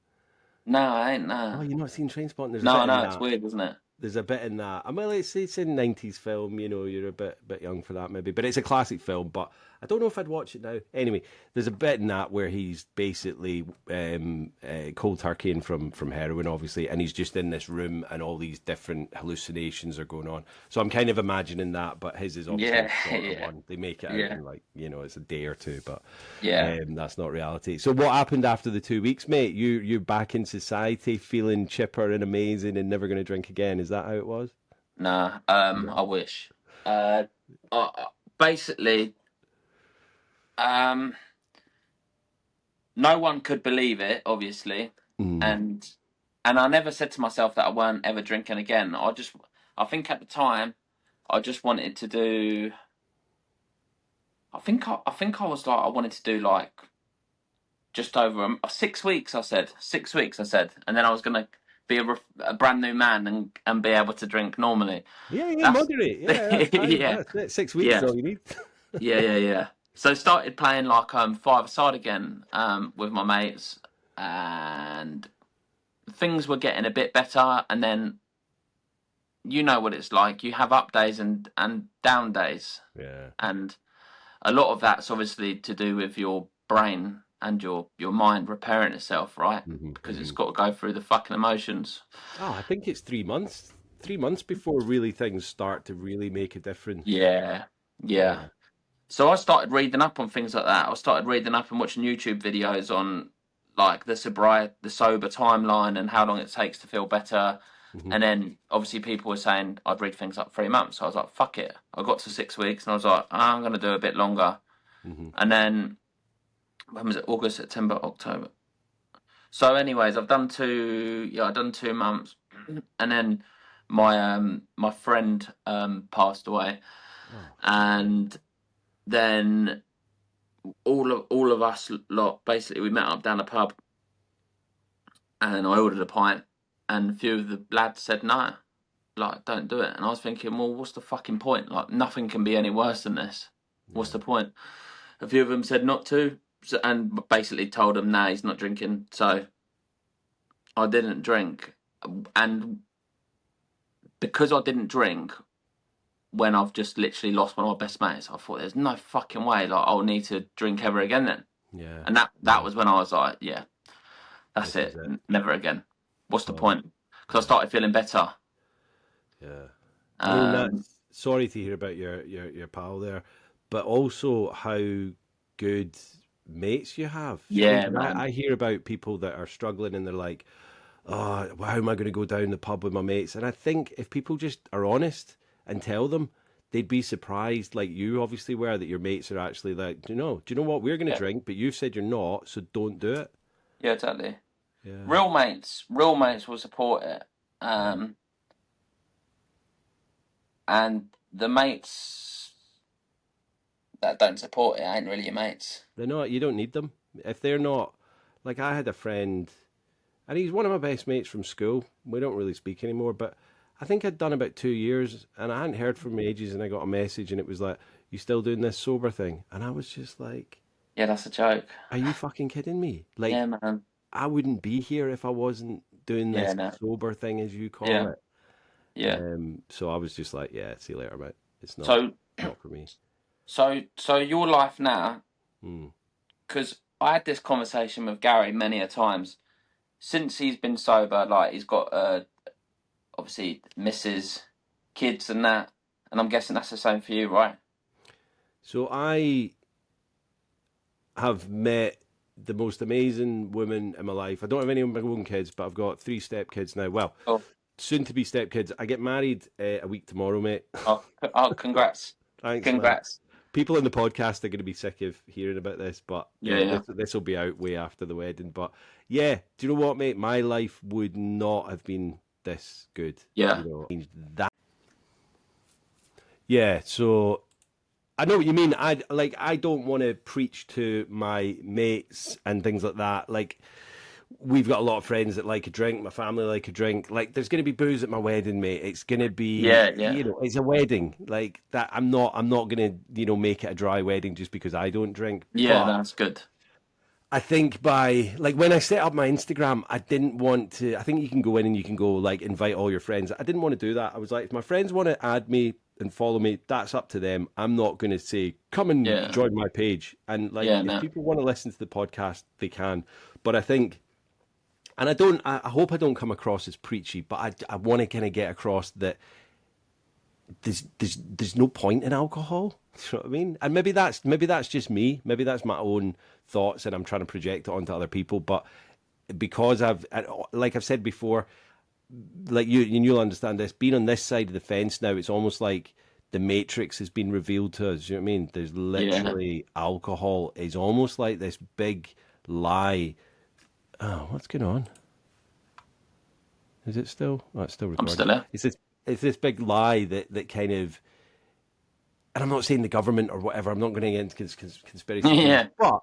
No, I ain't. Oh, No, you've not seen Trainspotting? There's a no, bit in no. It's that. weird, isn't it? There's a bit in that. I mean, it's a '90s film. You know, you're a bit young for that maybe, but it's a classic film. But I don't know if I'd watch it now. Anyway, there's a bit in that where he's basically cold turkeying from heroin, obviously, and he's just in this room, and all these different hallucinations are going on. So I'm kind of imagining that, but his is obviously a Yeah, shorter yeah, one. They make it out yeah, in like it's a day or two, but yeah. that's not reality. So what happened after the 2 weeks, mate? You're back in society, feeling chipper and amazing, and never going to drink again. Is that how it was? Nah, No. I wish. Uh, basically, um, no one could believe it, obviously, Mm. and I never said to myself that I weren't ever drinking again. I think at the time, I just wanted to do. I think I was like, I wanted to do like just over 6 weeks. I said 6 weeks. I said, and then I was gonna be a brand new man and be able to drink normally. Yeah, yeah, That's moderate. Yeah, that's fine. yeah, That's it. 6 weeks is yeah. all you need. Yeah, yeah, yeah. So started playing like five-a-side again with my mates, and things were getting a bit better. And then you know what it's like. You have up days and down days, Yeah. and a lot of that's obviously to do with your brain and your mind repairing itself, right? Because it's got to go through the fucking emotions. Oh, I think it's 3 months. 3 months before really things start to really make a difference. Yeah, yeah. Yeah. So I started reading up on things like that. I started reading up and watching YouTube videos on like the sober timeline and how long it takes to feel better. Hmm. And then obviously people were saying I'd read things like 3 months. So I was like, fuck it. I got to 6 weeks and I was like, I'm going to do a bit longer. Hmm. And then, when was it? August, September, October. So anyways, I've done 2 months. And then my friend passed away. Oh, And then all of us lot, basically we met up down the pub and I ordered a pint and a few of the lads said no, like don't do it. And I was thinking, well, what's the fucking point? Like nothing can be any worse than this. What's yeah. the point? A few of them said not to, and basically told him, nah, he's not drinking. So I didn't drink. And because I didn't drink when I've just literally lost one of my best mates, I thought there's no fucking way like I'll need to drink ever again then. Yeah. And that Yeah. was when I was like, yeah, that's This is it. it. Never again. What's the Oh, point? Because I started feeling better. yeah. I mean, Um, that's sorry to hear about your pal there, but also how good mates you have. You know what I mean? yeah, 'Cause man. I hear about people that are struggling and they're like, oh, well, how am I going to go down the pub with my mates? And I think if people just are honest and tell them, they'd be surprised, like you obviously were, that your mates are actually like, do you know what? We're going to Yeah, drink, but you've said you're not, so don't do it. yeah, totally. Yeah, Real mates will support it. yeah. Um, and the mates that don't support it ain't really your mates. They're not. You don't need them if they're not. Like I had a friend, and he's one of my best mates from school. We don't really speak anymore, but I think I'd done about 2 years, and I hadn't heard from him ages, and I got a message, and it was like, "You still doing this sober thing?" And I was just like, Yeah, that's a joke. "Are you fucking kidding me? Like, Yeah, man. I wouldn't be here if I wasn't doing Yeah, this no. sober thing, as you call Yeah, it." yeah. So I was just like, "Yeah, see you later, mate. It's not So, not for me." so your life now, Mm. because I had this conversation with Gary many a times since he's been sober. Like he's got obviously misses, kids, and that. And I'm guessing that's the same for you, right? So I have met the most amazing woman in my life. I don't have any of my own kids, but I've got three step kids now. Well, Oh, soon to be step kids. I get married a week tomorrow, mate. congrats, Thanks, man. congrats. People in the podcast are going to be sick of hearing about this, but Yeah, yeah, this will be out way after the wedding. But yeah, do you know what, mate? My life would not have been this good. yeah, That. Yeah, so I know what you mean. I don't want to preach to my mates and things like that. Like we've got a lot of friends that like a drink. My family like a drink. Like there's going to be booze at my wedding, mate. It's going to be, yeah, yeah, it's a wedding. Like that. I'm not going to, make it a dry wedding just because I don't drink. yeah. But That's good. I think like when I set up my Instagram, I didn't want to. I think you can go in and you can go like invite all your friends. I didn't want to do that. I was like, if my friends want to add me and follow me, that's up to them. I'm not going to say come and Yeah, join my page. And like, yeah, if no, people want to listen to the podcast, they can. But I think, and I don't. I hope I don't come across as preachy, but I want to kind of get across that there's no point in alcohol. You know what I mean? And maybe that's just me. Maybe that's my own thoughts, and I'm trying to project it onto other people. But because like I've said before, like you'll understand this. Being on this side of the fence now, it's almost like the Matrix has been revealed to us. You know what I mean? There's yeah. literally alcohol is almost like this big lie. Oh, what's going on? Is it still? Oh, it's still I'm recording. still here. It's this big lie that kind of, and I'm not saying the government or whatever. I'm not going to get into conspiracy theories, Yeah, but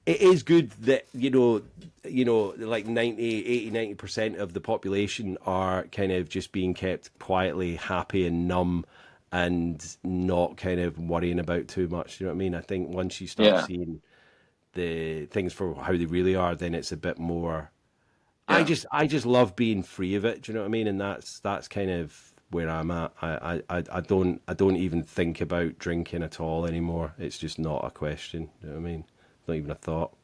it is good that like 90% of the population are kind of just being kept quietly happy and numb and not kind of worrying about too much. You know what I mean? I think once you start yeah, seeing the things for how they really are, then it's a bit more. I yeah. just I just love being free of it. Do you know what I mean? And that's kind of where I'm at. I don't even think about drinking at all anymore. It's just not a question. Do you know what I mean? Not even a thought.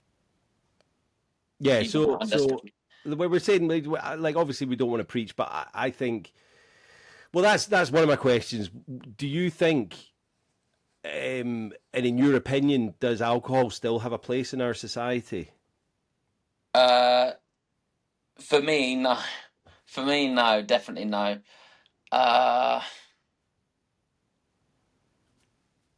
Yeah, You might so understand. the way we're saying, like obviously we don't want to preach, but I think, well, that's one of my questions. Do you think, and in your opinion, does alcohol still have a place in our society? Uh, for me, no. For me, no. Definitely no. Uh,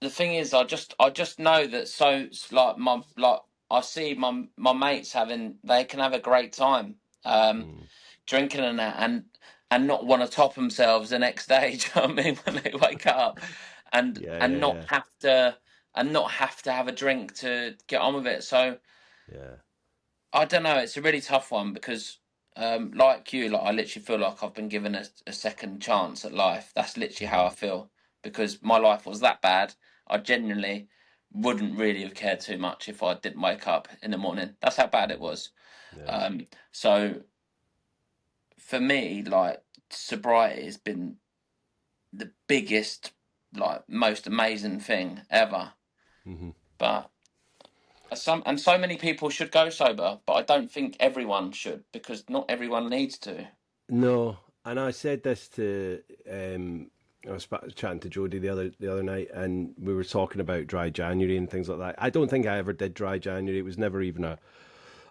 the thing is, I just know that. So like I see my mates having, they can have a great time Mm. drinking and that, and not want to top themselves the next day. Do you know what I mean? When they wake up, and Yeah, and yeah, not yeah, have to and not have to have a drink to get on with it. So yeah. I don't know. It's a really tough one because, like you, like I literally feel like I've been given a second chance at life. That's literally how Hmm. I feel because my life was that bad. I genuinely wouldn't really have cared too much if I didn't wake up in the morning. That's how bad it was. Yeah. So for me, like sobriety has been the biggest, like most amazing thing ever. Hmm. But so many people should go sober, but I don't think everyone should because not everyone needs to. No, and I said this to I was chatting to Jodie the other night, and we were talking about dry January and things like that. I don't think I ever did dry January. It was never even a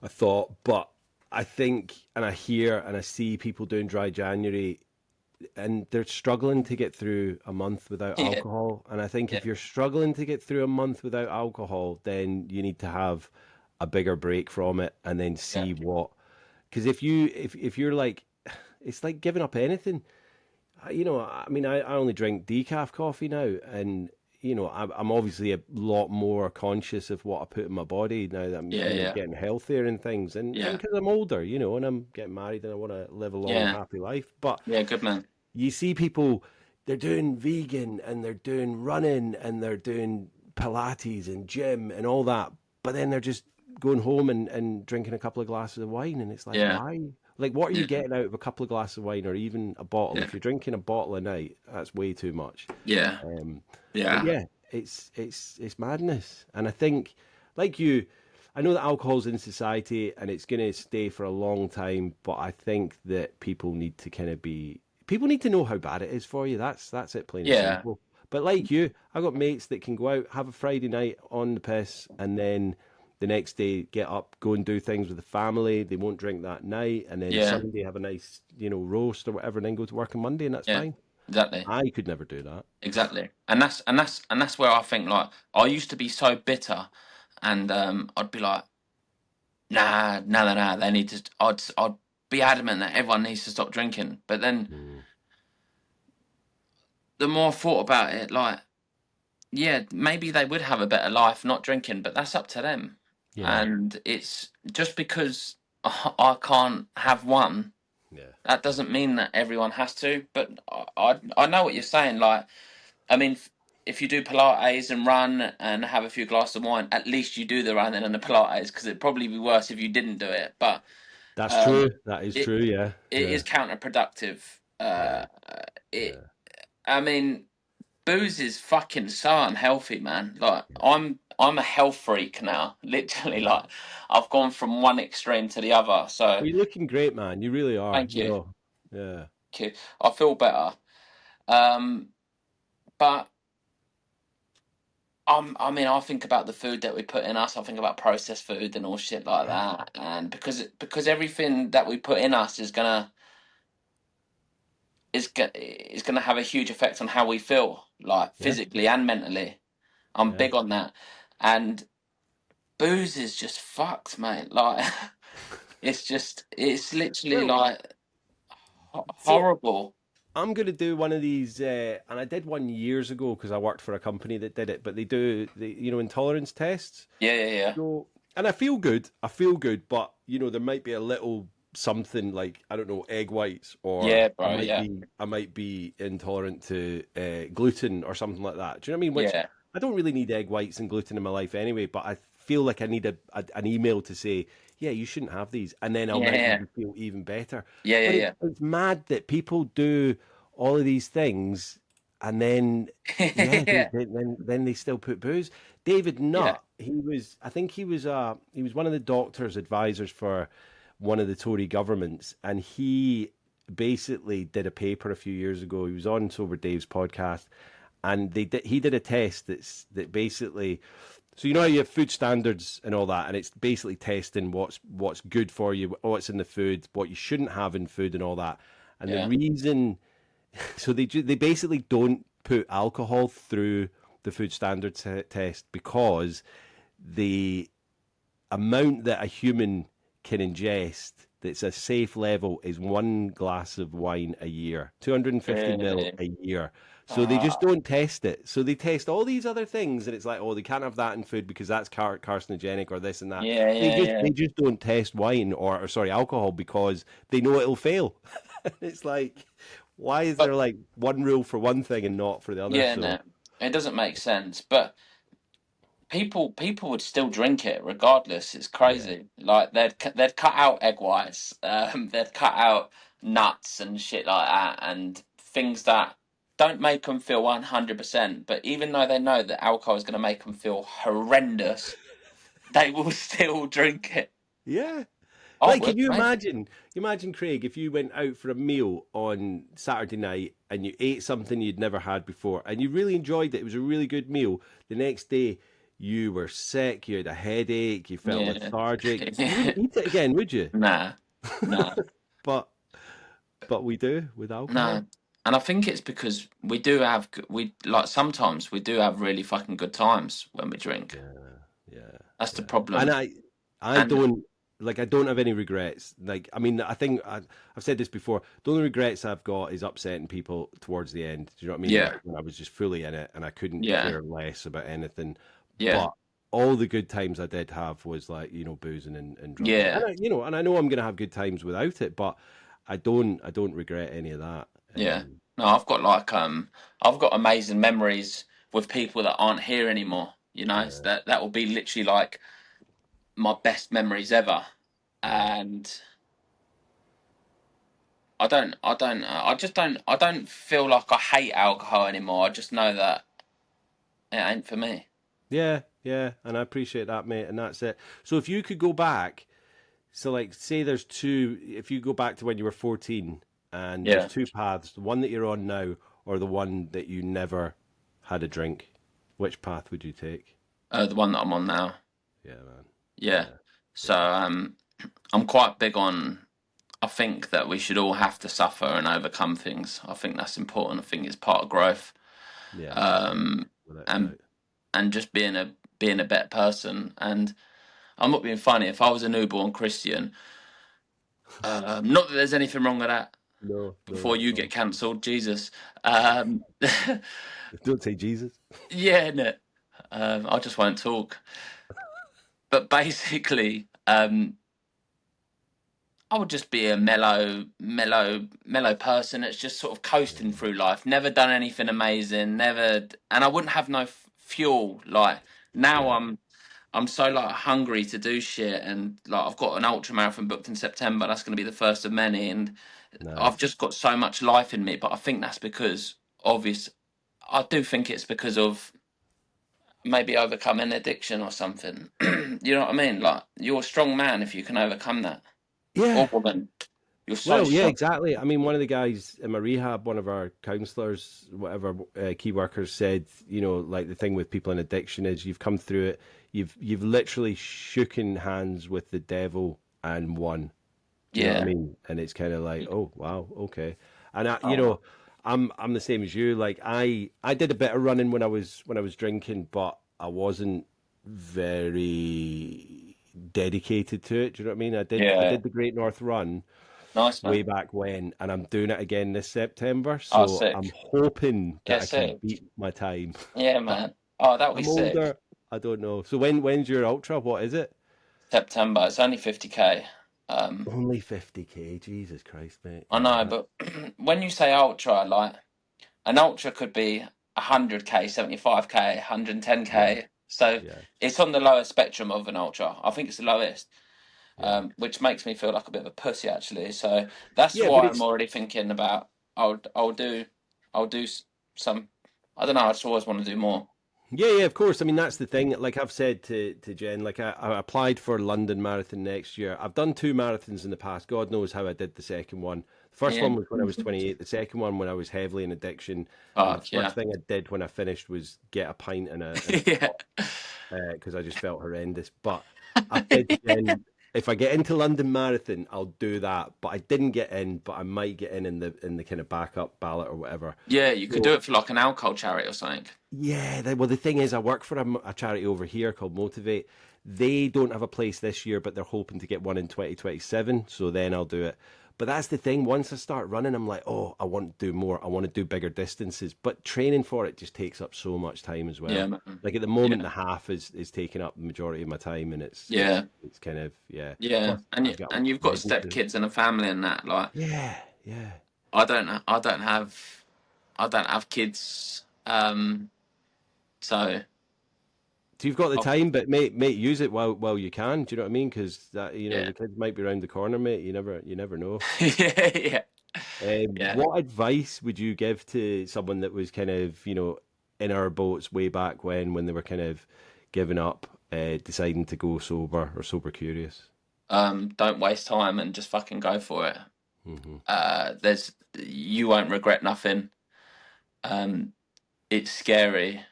thought. But I think, and I hear and I see people doing dry January, and they're struggling to get through a month without Yeah, alcohol. And I think yeah, if you're struggling to get through a month without alcohol, then you need to have a bigger break from it, and then yeah, see what. Because if you're like, it's like giving up anything. I mean, I only drink decaf coffee now, and I'm obviously a lot more conscious of what I put in my body now that I'm, yeah, yeah, getting healthier and things, and yeah, because I'm older, and I'm getting married and I want to live a long, yeah, happy life. But yeah. Good man. you see people, they're doing vegan and they're doing running and they're doing Pilates and gym and all that, but then they're just going home and drinking a couple of glasses of wine, and it's like, Yeah, why? Like, what are you yeah, getting out of a couple of glasses of wine or even a bottle? yeah, If you're drinking a bottle a night, that's way too much. yeah, Um, but yeah, yeah, it's madness, and I think, like you, I know that alcohol's in society and it's going to stay for a long time, but I think that people need to know how bad it is for you. That's it, plain and yeah, simple. But like you, I got mates that can go out, have a Friday night on the piss, and then the next day get up, go and do things with the family. They won't drink that night, and then yeah, Sunday have a nice, roast or whatever, and then go to work on Monday, and that's yeah. fine. Exactly, I could never do that. exactly. And that's where I think like I used to be so bitter, and I'd be like, nah, nah, nah, nah. They need to. I'd be adamant that everyone needs to stop drinking. But then Mm. the more I thought about it, like, yeah, maybe they would have a better life not drinking, but that's up to them. Yeah, And it's just because I can't have one, yeah, that doesn't mean that everyone has to. But I know what you're saying. Like, I mean, if you do Pilates and run and have a few glasses of wine, at least you do the running and the Pilates because it'd probably be worse if you didn't do it. But that's um, true. That is it true. Yeah, it yeah, is counterproductive. yeah, It. yeah. I mean, booze is fucking so unhealthy, man. Like I'm a health freak now. Literally, Mm. like I've gone from one extreme to the other. So Well, you're looking great, man. You really are. thank you. Yeah, Thank you. I feel better. Um, but I mean, I think about the food that we put in us. I think about processed food and all shit like yeah, that. And because everything that we put in us is gonna have a huge effect on how we feel, like yeah. physically and mentally. I'm Yeah. big on that. And booze is just fucked, mate. Like it's literally Well, like so horrible. I'm going to do one of these, and I did one years ago because I worked for a company that did it. But they do the intolerance tests. Yeah, yeah, yeah, So, and I feel good. I feel good, but there might be a little something like, I don't know, egg whites, or yeah, bro. Yeah, I might be intolerant to gluten or something like that. Do you know what I mean? Which yeah, I don't really need egg whites and gluten in my life anyway. But I feel like I need an email to say, yeah, you shouldn't have these, and then I'll yeah, make yeah, me feel even better. yeah, yeah, But yeah. it's mad that people do all of these things, and then yeah, Yeah, then they still put booze. David yeah, Nutt, I think he was one of the doctors advisors for one of the Tory governments, and he basically did a paper a few years ago. He was on Sober Dave's podcast, and he did a test that basically, so you know how you have food standards and all that, and it's basically testing what's good for you, what's in the food, what you shouldn't have in food, and all that. And the yeah. reason, so they basically don't put alcohol through the food standards test because the amount that a human can ingest that's a safe level is 1 glass of wine a year, 250 ml Really? a year. So they just Ah, don't test it. So they test all these other things, and it's like, oh, they can't have that in food because that's carcinogenic or this and that. yeah, yeah, yeah. They just don't test wine or sorry alcohol because they know it'll fail. It's like, why is But there like one rule for one thing and not for the other? yeah, So no, it doesn't make sense. But people would still drink it regardless. It's yeah, crazy. Like they'd cut out egg whites, they'd cut out nuts and shit like that, and things that don't make them feel 100%. But even though they know that alcohol is going to make them feel horrendous, they will still drink it. yeah. I Like, would, mate. can you imagine, Craig, if you went out for a meal on Saturday night and you ate something you'd never had before and you really enjoyed it, it was a really good meal. The next day, you were sick, you had a headache, you felt Yeah. lethargic. You wouldn't eat it again, would you? Nah, nah. But we do with alcohol. No, and I think it's because we do have we like sometimes we do have really fucking good times when we drink. Yeah, yeah, That's the yeah. And problem. I And don't like. I don't have any regrets. Like, I mean, I've said this before. The only regrets I've got is upsetting people towards the end. Do you know what I mean? yeah, Like when I was just fully in it and I couldn't yeah, care less about anything. yeah, But all the good times I did have was like boozing and drugging. And yeah, I know I'm gonna have good times without it, but I don't regret any of that. yeah. No, I've got amazing memories with people that aren't here anymore. You know, so Yeah, that will be literally like my best memories ever. yeah, And I don't feel like I hate alcohol anymore. I just know that it ain't for me. yeah, yeah. And I appreciate that, mate. And that's it. So if you could go back. So, like, say there's two, if you go back to when you were 14 and there's Yeah. two paths, the one that you're on now or the one that you never had a drink, which path would you take? The one that I'm on now. Yeah, man. Yeah. Yeah, So yeah, I'm quite big on. I think that we should all have to suffer and overcome things. I think that's important. I think it's part of growth. yeah, yeah, Um, without a and doubt. just being a better person. And I'm not being funny. If I was a newborn Christian, not that there's anything wrong with that. No, no, Before not you at get all. cancelled, Jesus. Um, Don't say Jesus. yeah, no. I just won't talk. But basically, I would just be a mellow person that's just sort of coasting Yeah, through life. Never done anything amazing. Never, and I wouldn't have no fuel. Like now, yeah, I'm so like hungry to do shit, and like I've got an ultra marathon booked in September. That's going to be the first of many, and I've nice. just got so much life in me. But I think that's because obvious. I do think it's because of maybe overcoming addiction or something. You know what I mean? Like you're a strong man if you can overcome that, Yeah, or woman. You're so well, yeah, strong. exactly. I mean, one of the guys in my rehab, one of our counselors, whatever, key workers said, like the thing with people in addiction is you've come through it, you've literally shooken hands with the devil and won. Do you know what I Yeah. mean? And it's kind of like, oh wow, okay. And Oh, I'm the same as you. Like I did a bit of running when I was drinking, but I wasn't very dedicated to it. Do you know what I mean? I yeah. did the Great North Run Nice way man. back when, and I'm doing it again this September. Oh, So I'm sick. hoping that Get I can sick. beat my time. Yeah, But man. Oh, that'll be I'm sick. older. I don't know. So when's your ultra? What is it? September. It's only 50K. Um, Only 50K. Jesus Christ, mate. I Yeah, know, that, but when you say ultra, like an ultra could be 100K, 75K, yeah, 110K. So yeah, it's on the lower spectrum of an ultra. I think it's the lowest, yeah. which makes me feel like a bit of a pussy actually. So that's Yeah, but why I'm it's already thinking about I'll do I'll do some. I don't know. I just always want to do more. Yeah, of course. I mean, that's the thing. Like I've said to Jen, like I applied for London Marathon next year. I've done two marathons in the past. God knows how I did the second one. The first Yeah. one was when I was 28. The second one when I was heavily in addiction. And the Fuck first yeah. thing I did when I finished was get a pint and a Yeah. because I just felt horrendous. But I said to Jen, if I get into London Marathon, I'll do that. But I didn't get in, but I might get in the kind of backup ballot or whatever. Yeah, you could do So it for like an alcohol charity or something. yeah, well, the thing is, I work for a charity over here called Motivate. They don't have a place this year, but they're hoping to get one in 2027. So then I'll do it. But that's the thing. Once I start running, I'm like, oh, I want to do more. I want to do bigger distances. But training for it just takes up so much time as Yeah, well. man. Like at the Yeah. moment, the half is taking up the majority of my time, and Yeah. it's kind of yeah. Yeah. Plus, And I've got a and you've got wedding step to kids and a family and that. Like yeah, yeah. I don't have kids. So So you've got the I've, time, but mate, use it while you can. Do you know what I mean? Because that yeah. the kids might be around the corner, mate. You never know. Yeah. Yeah. Yeah. What advice would you give to someone that was kind of in our boats way back when they were kind of giving up, deciding to go sober or sober curious? Don't waste time and just fucking go for it. Hmm. There's you won't regret nothing. Um, it's scary.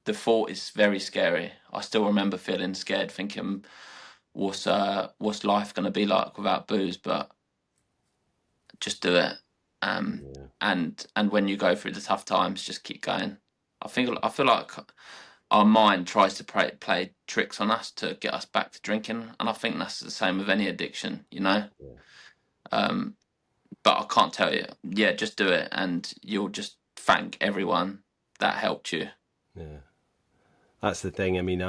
The thought is very scary. I still remember feeling scared, thinking, what's life gonna be like without booze? But just do it. Um, Yeah, and when you go through the tough times, just keep going. I feel like our mind tries to play tricks on us to get us back to drinking, and I think that's the same with any addiction, you know. yeah, Um, but I can't tell you. Yeah, just do it, and you'll just thank everyone that helped you. yeah. That's the thing. I mean,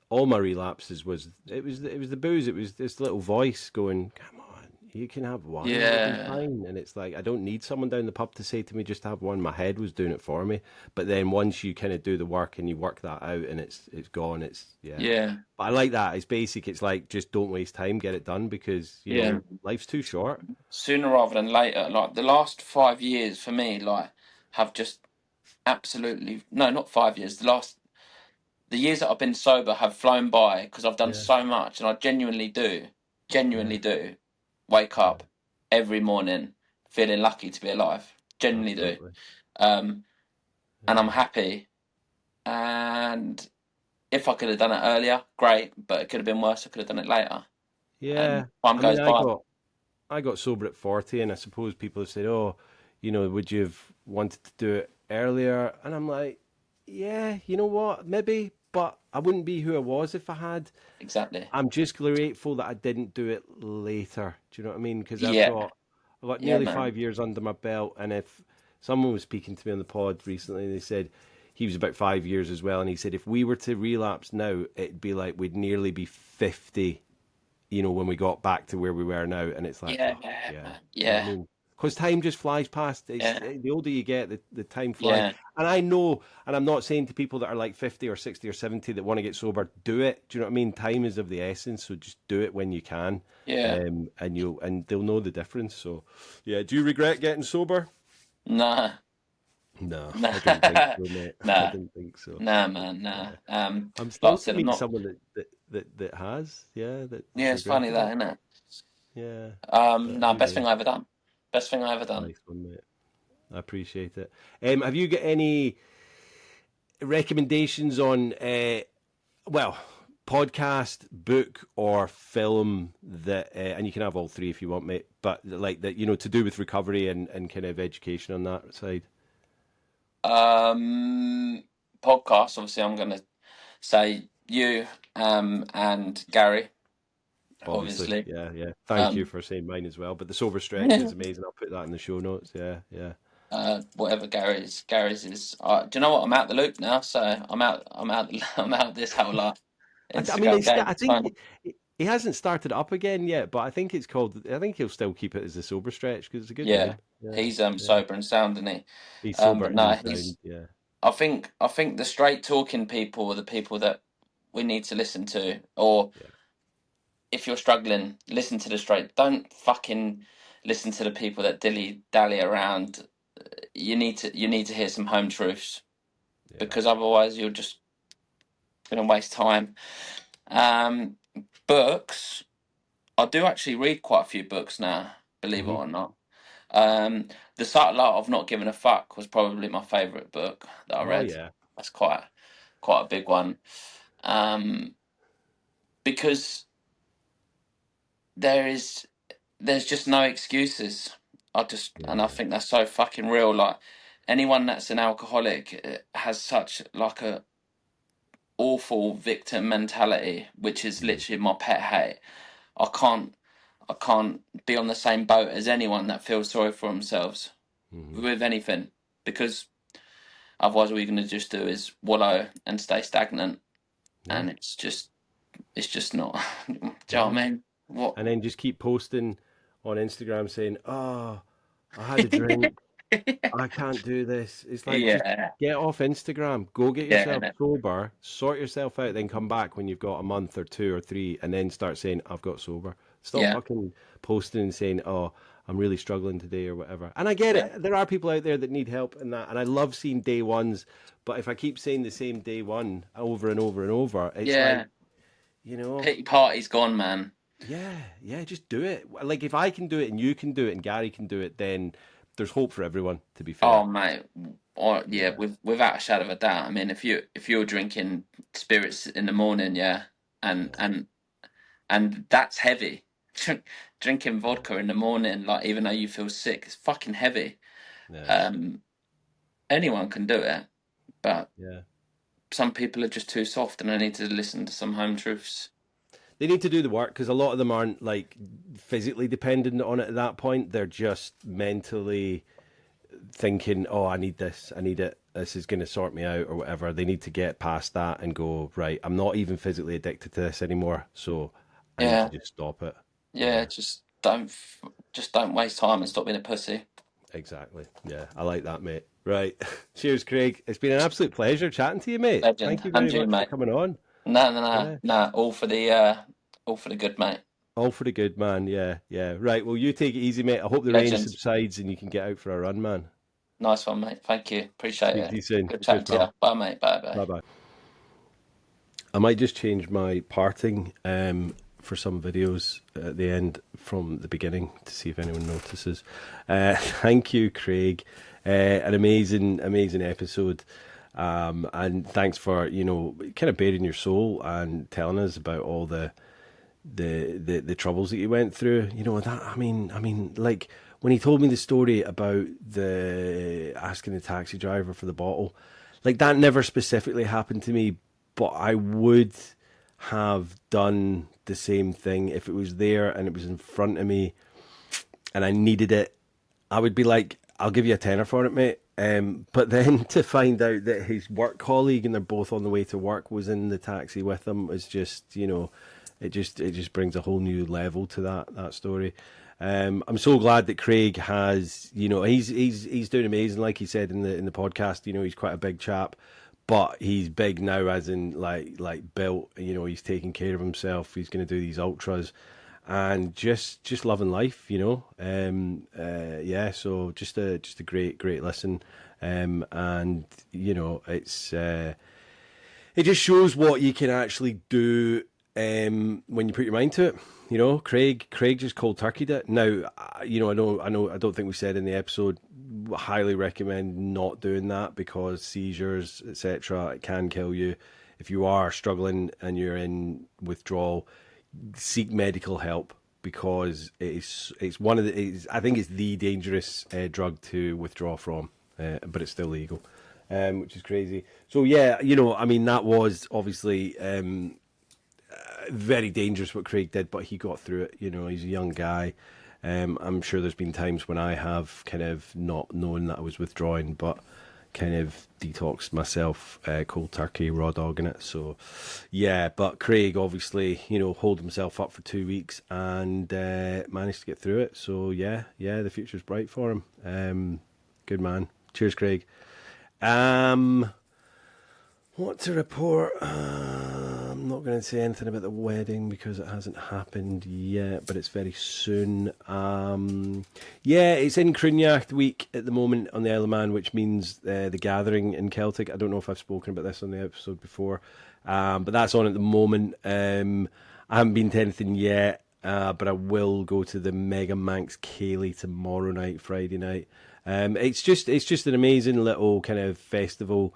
all my relapses was the booze. It was this little voice going, "Come on, you can have one. You'll be Yeah, fine." And it's like I don't need someone down the pub to say to me just to have one. My head was doing it for me. But then once you kind of do the work and you work that out, and it's gone. It's yeah. yeah, But I like that. It's basic. It's like just don't waste time. Get it done because yeah. life's too short. Sooner rather than later. Like the last 5 years for me, like have just absolutely no, not 5 years. The years that I've been sober have flown by because I've done Yeah, so much, and I yeah, genuinely do wake yeah. up every morning feeling lucky to be alive. Genuinely do. Absolutely. Um, and I'm Yeah. happy. And if I could have done it earlier, great. But it could have been worse. I could have done it later. Yeah. And time I mean, goes by. I got sober at 40, and I suppose people have said, "Oh, would you have wanted to do it earlier?" And I'm like, "Yeah, you know what? Maybe, but I wouldn't be who I was if I had." Exactly. I'm just grateful that I didn't do it later. Do you know what I mean? Because Yeah. I've got Yeah, nearly man. 5 years under my belt, and if someone was speaking to me on the pod recently, and they said he was about 5 years as well, and he said if we were to relapse now, it'd be like we'd nearly be 50 when we got back to where we were now, and it's like, Yeah, fuck, yeah. man. Do you know what I Yeah. mean? Because time just flies past. Yeah. The older you get, the time flies. Yeah. And I know, and I'm not saying to people that are like 50 or 60 or 70 that want to get sober, do it. Do you know what I mean? Time is of the essence, so just do it when you can, Yeah. and they'll know the difference. So, yeah. Do you regret getting sober? Nah. No, I didn't think Nah. so, mate. I Nah. didn't think so. Nah, man. Nah. Yeah. I'm Like I still to said, I'm meet not. someone that has, yeah, that's Yeah, it's funny regretted that, it. isn't it? Yeah, but No, best anyway, thing I ever done. Best thing I ever done. nice one, mate. I appreciate it. Have you got any recommendations on, well, podcast, book, or film that, and you can have all three if you want, mate, but like that, to do with recovery and kind of education on that side? Um, Podcast. Obviously, I'm gonna say you, and Gary. Obviously, Obviously. yeah, yeah. Thank you Um, for saying mine as well. But the sober stretch is amazing. I'll put that in the show notes. Yeah, yeah. whatever Gary's is. Do you know what? I'm out the loop now, so I'm out. I'm out. I'm out this whole lot. I mean, Instagram game. I It's fine. think he hasn't started up again yet, but I think it's called. I think he'll still keep it as the sober stretch because it's a good Yeah, name. Yeah, he's yeah. sober and sound, isn't he? He's sober But and no, he's sound. Yeah, I think the straight talking people are the people that we need to listen to. Or yeah, if you're struggling, listen to the straight. Don't fucking listen to the people that dilly dally around you need to hear some home truths, Yeah. because otherwise you're just going to waste time. Books. I do actually read quite a few books now, believe it Hmm. or not. The Subtle Art of Not Giving a Fuck was probably my favourite book that I Oh read. yeah. That's quite a big one. Because there's just no excuses. And I Yeah. think that's so fucking real. Like, anyone that's an alcoholic has such like a awful victim mentality, which is Hmm. literally my pet hate. I can't I can't be on the same boat as anyone that feels sorry for themselves Hmm. with anything, because otherwise all you're going to just do is wallow and stay stagnant, Yeah. and it's just not. Do you know what I Yeah. mean? What? And then just keep posting on Instagram saying, "Oh, I had a drink. I can't do this." It's like, just Yeah, get off Instagram, go get yourself yeah, sober, sort yourself out, then come back when you've got a month or two or three, and then start saying, "I've got sober." Stop yeah, fucking posting and saying, "Oh, I'm really struggling today" or whatever. And I get yeah, it. There are people out there that need help in that, and I love seeing day ones. But if I keep saying the same day one over and over and over, it's like, yeah. you know. Pity party's gone, man. Yeah, yeah, just do it. Like, if I can do it and you can do it and Gary can do it, then there's hope for everyone, to be Oh, fair. mate. Or yeah, Yeah. without a shadow of a doubt. I mean, if you're drinking spirits in the morning, yeah, and Yeah. and and that's heavy. Drinking vodka in the morning, like, even though you feel sick, it's fucking heavy. Yeah. Um, Anyone can do it, but Yeah. some people are just too soft, and they need to listen to some home truths. They need to do the work because a lot of them aren't like physically dependent on it at that point. They're just mentally thinking, "Oh, I need this. I need it. This is going to sort me out," or whatever. They need to get past that and go, "Right, I'm not even physically addicted to this anymore, so I need to Yeah, just stop it." yeah. Yeah. Just don't waste time and stop being a pussy. Exactly. Yeah, I like that, mate. Right. Cheers, Craig. It's been an absolute pleasure chatting to you, mate. Legend, Thank you and very you, much for mate. coming on. No, no, no, Yeah. no. All for the good, mate. All for the good, man. Yeah, yeah. Right. Well, you take it easy, mate. I hope the rain Legend. subsides and you can get out for a run, man. Nice one, mate. Thank you. Appreciate Speak to it. you soon. Good Cheers, chatting to you. pal. Bye, mate. Bye, bye. Bye bye. I might just change my parting for some videos at the end from the beginning to see if anyone notices. Thank you, Craig. An amazing, amazing episode. And thanks for, kind of baring your soul and telling us about all the troubles that you went through. That, I mean, like, when he told me the story about the asking the taxi driver for the bottle, like, that never specifically happened to me, but I would have done the same thing if it was there and it was in front of me and I needed it. I would be like, "I'll give you a tenner for it, mate." But then to find out that his work colleague, and they're both on the way to work, was in the taxi with him is just, it just brings a whole new level to that story. I'm so glad that Craig has, he's doing amazing. Like he said in the podcast, he's quite a big chap, but he's big now, as in like built. He's taking care of himself. He's going to do these ultras, and just loving life. Yeah. So just a great listen, and it just shows what you can actually do when you put your mind to it. Craig just cold turkeyed it. Now, I don't think we said in the episode, highly recommend not doing that because seizures, etc., it can kill you. If you are struggling and you're in withdrawal, seek medical help because it's one of I think it's the dangerous drug to withdraw from, but it's still legal, which is crazy. So yeah, I mean, that was obviously very dangerous what Craig did, but he got through it. He's a young guy. I'm sure there's been times when I have kind of not known that I was withdrawing, but kind of detoxed myself cold turkey, raw dogging it. So, yeah, but Craig obviously, hold himself up for 2 weeks and managed to get through it. So, yeah, the future's bright for him. Good man. Cheers, Craig. What to report? I'm not going to say anything about the wedding because it hasn't happened yet, but it's very soon. Yeah, it's in Cruniacht week at the moment on the Isle of Man, which means the gathering in Celtic. I don't know if I've spoken about this on the episode before, but that's on at the moment. I haven't been to anything yet, but I will go to the Mega Manx Ceilidh tomorrow night, Friday night. It's just an amazing little kind of festival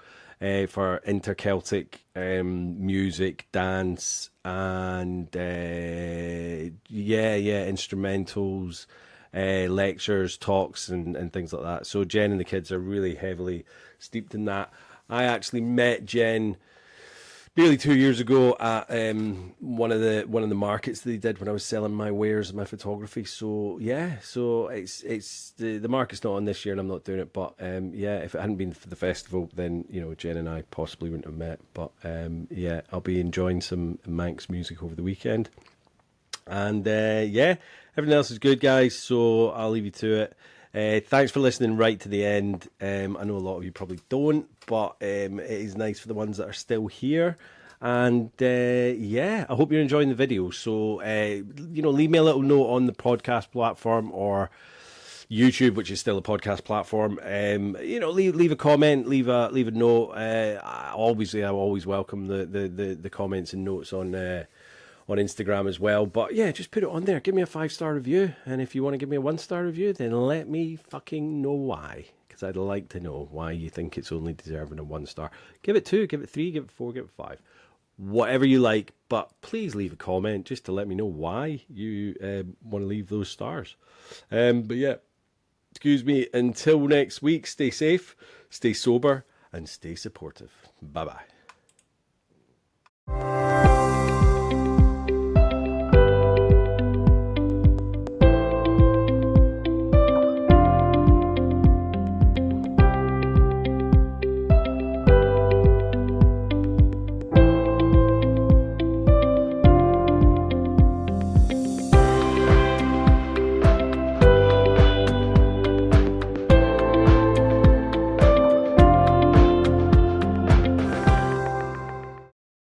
for inter-Celtic music, dance, and instrumentals, lectures, talks, and things like that. So Jen and the kids are really heavily steeped in that. I actually met Jen nearly 2 years ago at one of the markets that they did when I was selling my wares and my photography. So yeah, so it's the market's not on this year and I'm not doing it. But yeah, if it hadn't been for the festival, then Jen and I possibly wouldn't have met. But yeah, I'll be enjoying some Manx music over the weekend. And yeah, everything else is good, guys. So I'll leave you to it. Thanks for listening right to the end. I know a lot of you probably don't, but it is nice for the ones that are still here. And yeah, I hope you're enjoying the video. So leave me a little note on the podcast platform or YouTube, which is still a podcast platform. Leave a comment, leave a note. I always welcome the comments and notes on Instagram as well. But yeah, just put it on there. Give me a 5-star review. And if you want to give me a 1-star review, then let me fucking know why. Because I'd like to know why you think it's only deserving a 1-star. Give it 2, give it 3, give it 4, give it 5. Whatever you like. But please leave a comment just to let me know why you want to leave those stars. But yeah, excuse me. Until next week, stay safe, stay sober, and stay supportive. Bye-bye.